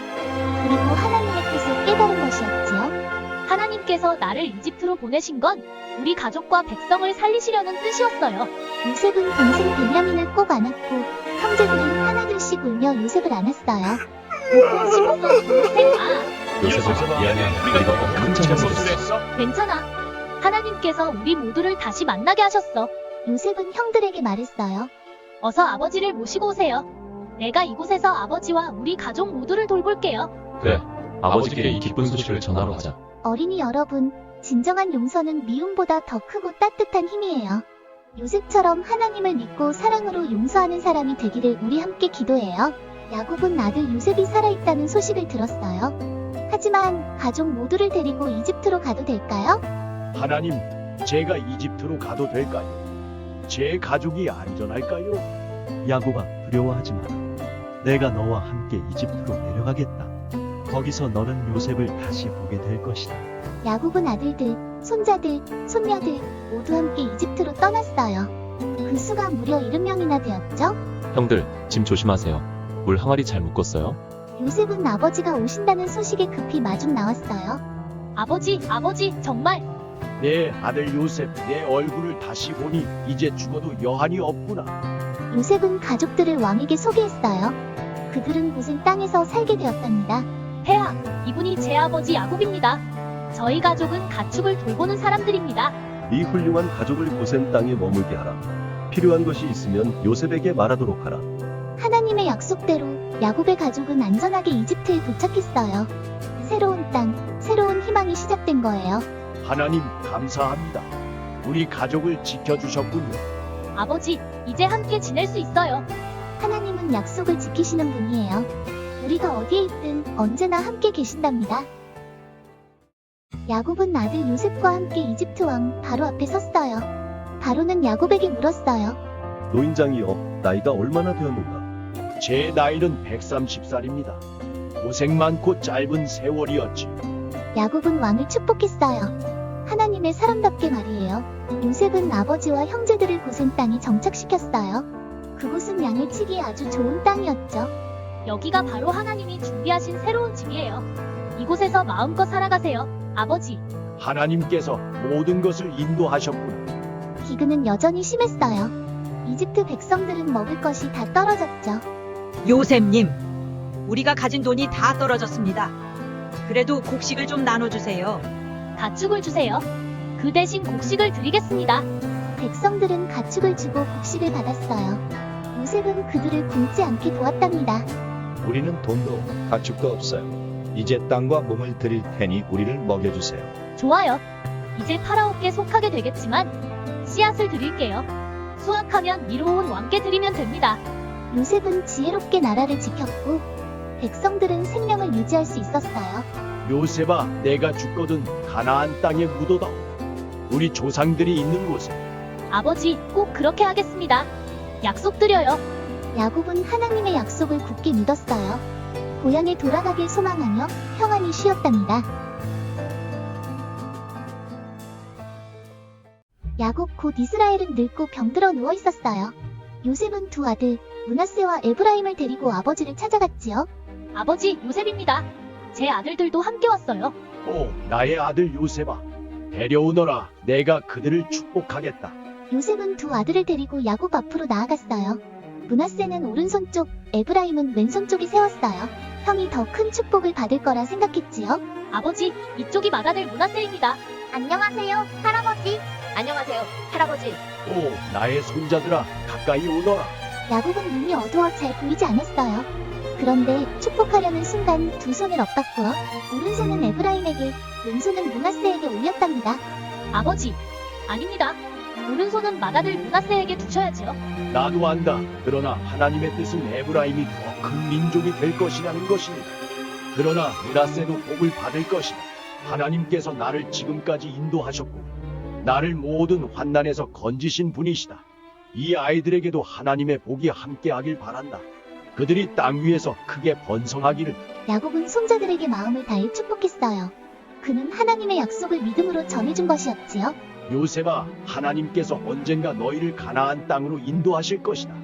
그리고 하나님의 뜻을 깨달은 것이었지요. 하나님께서 나를 이집트로 보내신 건 우리 가족과 백성을 살리시려는 뜻이었어요. 요셉은 동생 베냐민을 꼭 안았고 형제들은 하나둘씩 울며 요셉을 안았어요. 요셉아, 미안해. 우리가 너무 큰 잘못했어. 괜찮아. 하나님께서 우리 모두를 다시 만나게 하셨어. 요셉은 형들에게 말했어요. 어서 아버지를 모시고 오세요. 내가 이곳에서 아버지와 우리 가족 모두를 돌볼게요. 그래, 아버지께 이 기쁜 소식을 전하러 가자. 어린이 여러분, 진정한 용서는 미움보다 더 크고 따뜻한 힘이에요. 요셉처럼 하나님을 믿고 사랑으로 용서하는 사람이 되기를 우리 함께 기도해요. 야곱은 아들 요셉이 살아있다는 소식을 들었어요. 하지만 가족 모두를 데리고 이집트로 가도 될까요? 하나님, 제가 이집트로 가도 될까요? 제 가족이 안전할까요? 야곱아, 두려워하지 마라. 내가 너와 함께 이집트로 내려가겠다. 거기서 너는 요셉을 다시 보게 될 것이다. 야곱은 아들들, 손자들, 손녀들 모두 함께 이집트로 떠났어요. 그 수가 무려 70명이나 되었죠? 형들, 짐 조심하세요. 물 항아리 잘 묶었어요? 요셉은 아버지가 오신다는 소식에 급히 마중 나왔어요. 아버지, 정말. 내 아들 요셉, 내 얼굴을 다시 보니 이제 죽어도 여한이 없구나. 요셉은 가족들을 왕에게 소개했어요. 그들은 고센 땅에서 살게 되었답니다. 폐하, 이분이 제 아버지 야곱입니다. 저희 가족은 가축을 돌보는 사람들입니다. 이 훌륭한 가족을 고센 땅에 머물게 하라. 필요한 것이 있으면 요셉에게 말하도록 하라. 하나님의 약속대로 야곱의 가족은 안전하게 이집트에 도착했어요. 새로운 땅, 새로운 희망이 시작된 거예요. 하나님, 감사합니다. 우리 가족을 지켜주셨군요. 아버지, 이제 함께 지낼 수 있어요. 하나님은 약속을 지키시는 분이에요. 우리가 어디에 있든 언제나 함께 계신답니다. 야곱은 아들 요셉과 함께 이집트 왕 바로 앞에 섰어요. 바로는 야곱에게 물었어요. 노인장이여, 나이가 얼마나 되었는가? 제 나이는 130살입니다. 고생 많고 짧은 세월이었지. 야곱은 왕을 축복했어요. 하나님의 사람답게 말이에요. 요셉은 아버지와 형제들을 고센 땅에 정착시켰어요. 그곳은 양을 치기에 아주 좋은 땅이었죠. 여기가 바로 하나님이 준비하신 새로운 집이에요. 이곳에서 마음껏 살아가세요, 아버지. 하나님께서 모든 것을 인도하셨구나. 기근은 여전히 심했어요. 이집트 백성들은 먹을 것이 다 떨어졌죠. 요셉님, 우리가 가진 돈이 다 떨어졌습니다. 그래도 곡식을 좀 나눠주세요. 가축을 주세요. 그 대신 곡식을 드리겠습니다. 백성들은 가축을 주고 곡식을 받았어요. 요셉은 그들을 굶지 않게 도왔답니다. 우리는 돈도 가축도 없어요. 이제 땅과 몸을 드릴 테니 우리를 먹여주세요. 좋아요. 이제 파라오께 속하게 되겠지만 씨앗을 드릴게요. 수확하면 이로운 왕께 드리면 됩니다. 요셉은 지혜롭게 나라를 지켰고 백성들은 생명을 유지할 수 있었어요. 요셉아, 내가 죽거든 가나안 땅에 묻어다오. 우리 조상들이 있는 곳에. 아버지, 꼭 그렇게 하겠습니다. 약속드려요. 야곱은 하나님의 약속을 굳게 믿었어요. 고향에 돌아가길 소망하며 평안히 쉬었답니다. 야곱 곧 이스라엘은 늙고 병들어 누워 있었어요. 요셉은 두 아들 므낫세와 에브라임을 데리고 아버지를 찾아갔지요. 아버지, 요셉입니다. 제 아들들도 함께 왔어요. 오, 나의 아들 요셉아, 데려오너라. 내가 그들을 축복하겠다. 요셉은 두 아들을 데리고 야곱 앞으로 나아갔어요. 므낫세는 오른손 쪽, 에브라임은 왼손 쪽에 세웠어요. 형이 더 큰 축복을 받을 거라 생각했지요. 아버지, 이쪽이 맏아들 므낫세입니다. 안녕하세요, 할아버지. 안녕하세요, 할아버지. 오, 나의 손자들아, 가까이 오너라. 야곱은 눈이 어두워 잘 보이지 않았어요. 그런데 축복하려는 순간 두 손을 엇받고요. 오른손은 에브라임에게, 왼손은 므낫세에게 올렸답니다. 아버지, 아닙니다. 오른손은 맏아들 므낫세에게 두셔야지요. 나도 안다. 그러나 하나님의 뜻은 에브라임이 더 큰 민족이 될 것이라는 것입니다. 그러나 므낫세도 복을 받을 것이다. 하나님께서 나를 지금까지 인도하셨고 나를 모든 환난에서 건지신 분이시다. 이 아이들에게도 하나님의 복이 함께하길 바란다. 그들이 땅 위에서 크게 번성하기를. 야곱은 손자들에게 마음을 다해 축복했어요. 그는 하나님의 약속을 믿음으로 전해준 것이었지요. 요셉아, 하나님께서 언젠가 너희를 가나안 땅으로 인도하실 것이다.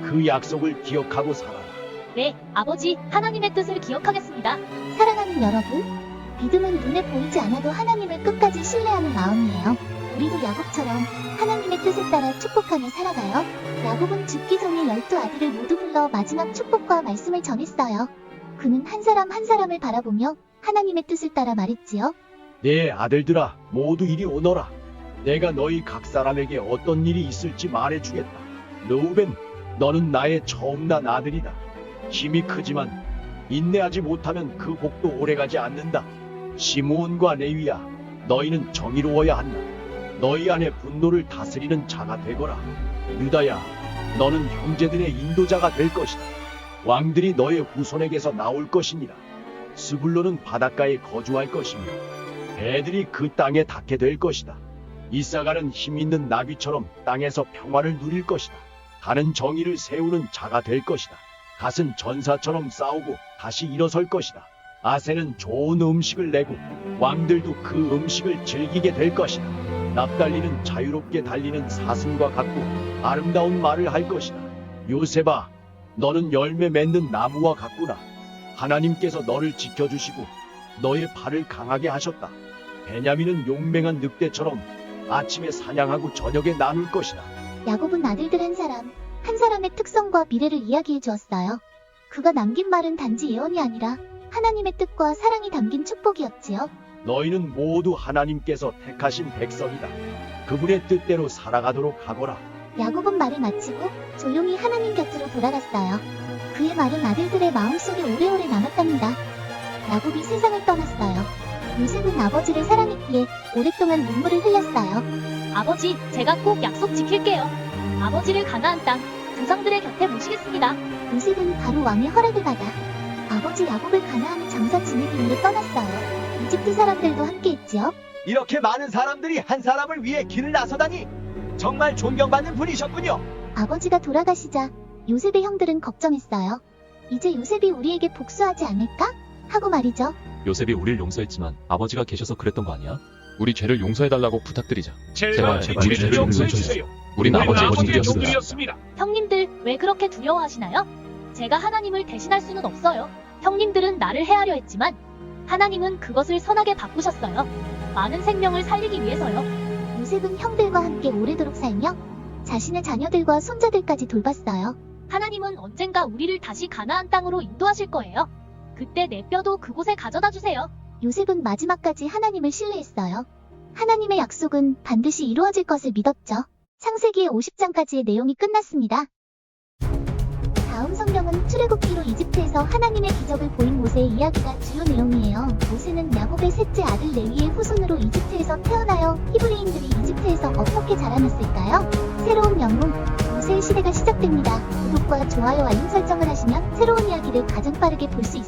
그 약속을 기억하고 살아라. 네, 아버지, 하나님의 뜻을 기억하겠습니다. 사랑하는 여러분, 믿음은 눈에 보이지 않아도 하나님을 끝까지 신뢰하는 마음이에요. 우리도 야곱처럼 하나님의 뜻에 따라 축복하며 살아가요. 야곱은 죽기 전에 12아들을 모두 불러 마지막 축복과 말씀을 전했어요. 그는 한 사람 한 사람을 바라보며 하나님의 뜻을 따라 말했지요. 내 아들들아, 모두 이리 오너라. 내가 너희 각 사람에게 어떤 일이 있을지 말해주겠다. 르우벤, 너는 나의 처음 난 아들이다. 힘이 크지만 인내하지 못하면 그 복도 오래가지 않는다. 시므온과 레위야, 너희는 정의로워야 한다. 너희 안에 분노를 다스리는 자가 되거라. 유다야, 너는 형제들의 인도자가 될 것이다. 왕들이 너의 후손에게서 나올 것이니라. 스불론은 바닷가에 거주할 것이며 애들이 그 땅에 닿게 될 것이다. 이사가는 힘있는 나귀처럼 땅에서 평화를 누릴 것이다. 가는 정의를 세우는 자가 될 것이다. 갓은 전사처럼 싸우고 다시 일어설 것이다. 아세는 좋은 음식을 내고 왕들도 그 음식을 즐기게 될 것이다. 납달리는 자유롭게 달리는 사슴과 같고 아름다운 말을 할 것이다. 요셉아, 너는 열매 맺는 나무와 같구나. 하나님께서 너를 지켜주시고 너의 팔을 강하게 하셨다. 베냐민은 용맹한 늑대처럼 아침에 사냥하고 저녁에 나눌 것이다. 야곱은 아들들 한 사람의 특성과 미래를 이야기해 주었어요. 그가 남긴 말은 단지 예언이 아니라 하나님의 뜻과 사랑이 담긴 축복이었지요. 너희는 모두 하나님께서 택하신 백성이다. 그분의 뜻대로 살아가도록 하거라. 야곱은 말을 마치고 조용히 하나님 곁으로 돌아갔어요. 그의 말은 아들들의 마음속에 오래오래 남았답니다. 야곱이 세상을 떠났어요. 요셉은 아버지를 사랑했기에 오랫동안 눈물을 흘렸어요. 아버지, 제가 꼭 약속 지킬게요. 아버지를 가나안 땅, 조상들의 곁에 모시겠습니다. 요셉은 바로 왕의 허락을 받아 아버지 야곱을 가나안에 장사 지내기 위해 떠났어요. 이집트 사람들도 함께했지요. 이렇게 많은 사람들이 한 사람을 위해 길을 나서다니 정말 존경받는 분이셨군요. 아버지가 돌아가시자 요셉의 형들은 걱정했어요. 이제 요셉이 우리에게 복수하지 않을까? 하고 말이죠. 요셉이 우릴 용서했지만 아버지가 계셔서 그랬던 거 아니야? 우리 죄를 용서해달라고 부탁드리자. 제발 우리 죄를 용서해주세요. 우린 아버지의 종들이었습니다. 형님들 왜 그렇게 두려워하시나요? 제가 하나님을 대신할 수는 없어요. 형님들은 나를 해하려 했지만 하나님은 그것을 선하게 바꾸셨어요. 많은 생명을 살리기 위해서요. 요셉은 형들과 함께 오래도록 살며 자신의 자녀들과 손자들까지 돌봤어요. 하나님은 언젠가 우리를 다시 가나안 땅으로 인도하실 거예요. 그때 내 뼈도 그곳에 가져다 주세요. 요셉은 마지막까지 하나님을 신뢰했어요. 하나님의 약속은 반드시 이루어질 것을 믿었죠. 창세기 50장까지의 내용이 끝났습니다. 다음 성경은 출애굽기로 이집트에서 하나님의 기적을 보인 모세의 이야기가 주요 내용이에요. 모세는 야곱의 셋째 아들 레위의 후손으로 이집트에서 태어나요. 히브리인들이 이집트에서 어떻게 자라났을까요? 새로운 영웅 모세의 시대가 시작됩니다. 구독과 좋아요 알림 설정을 하시면 새로운 이야기를 가장 빠르게 볼 수 있습니다.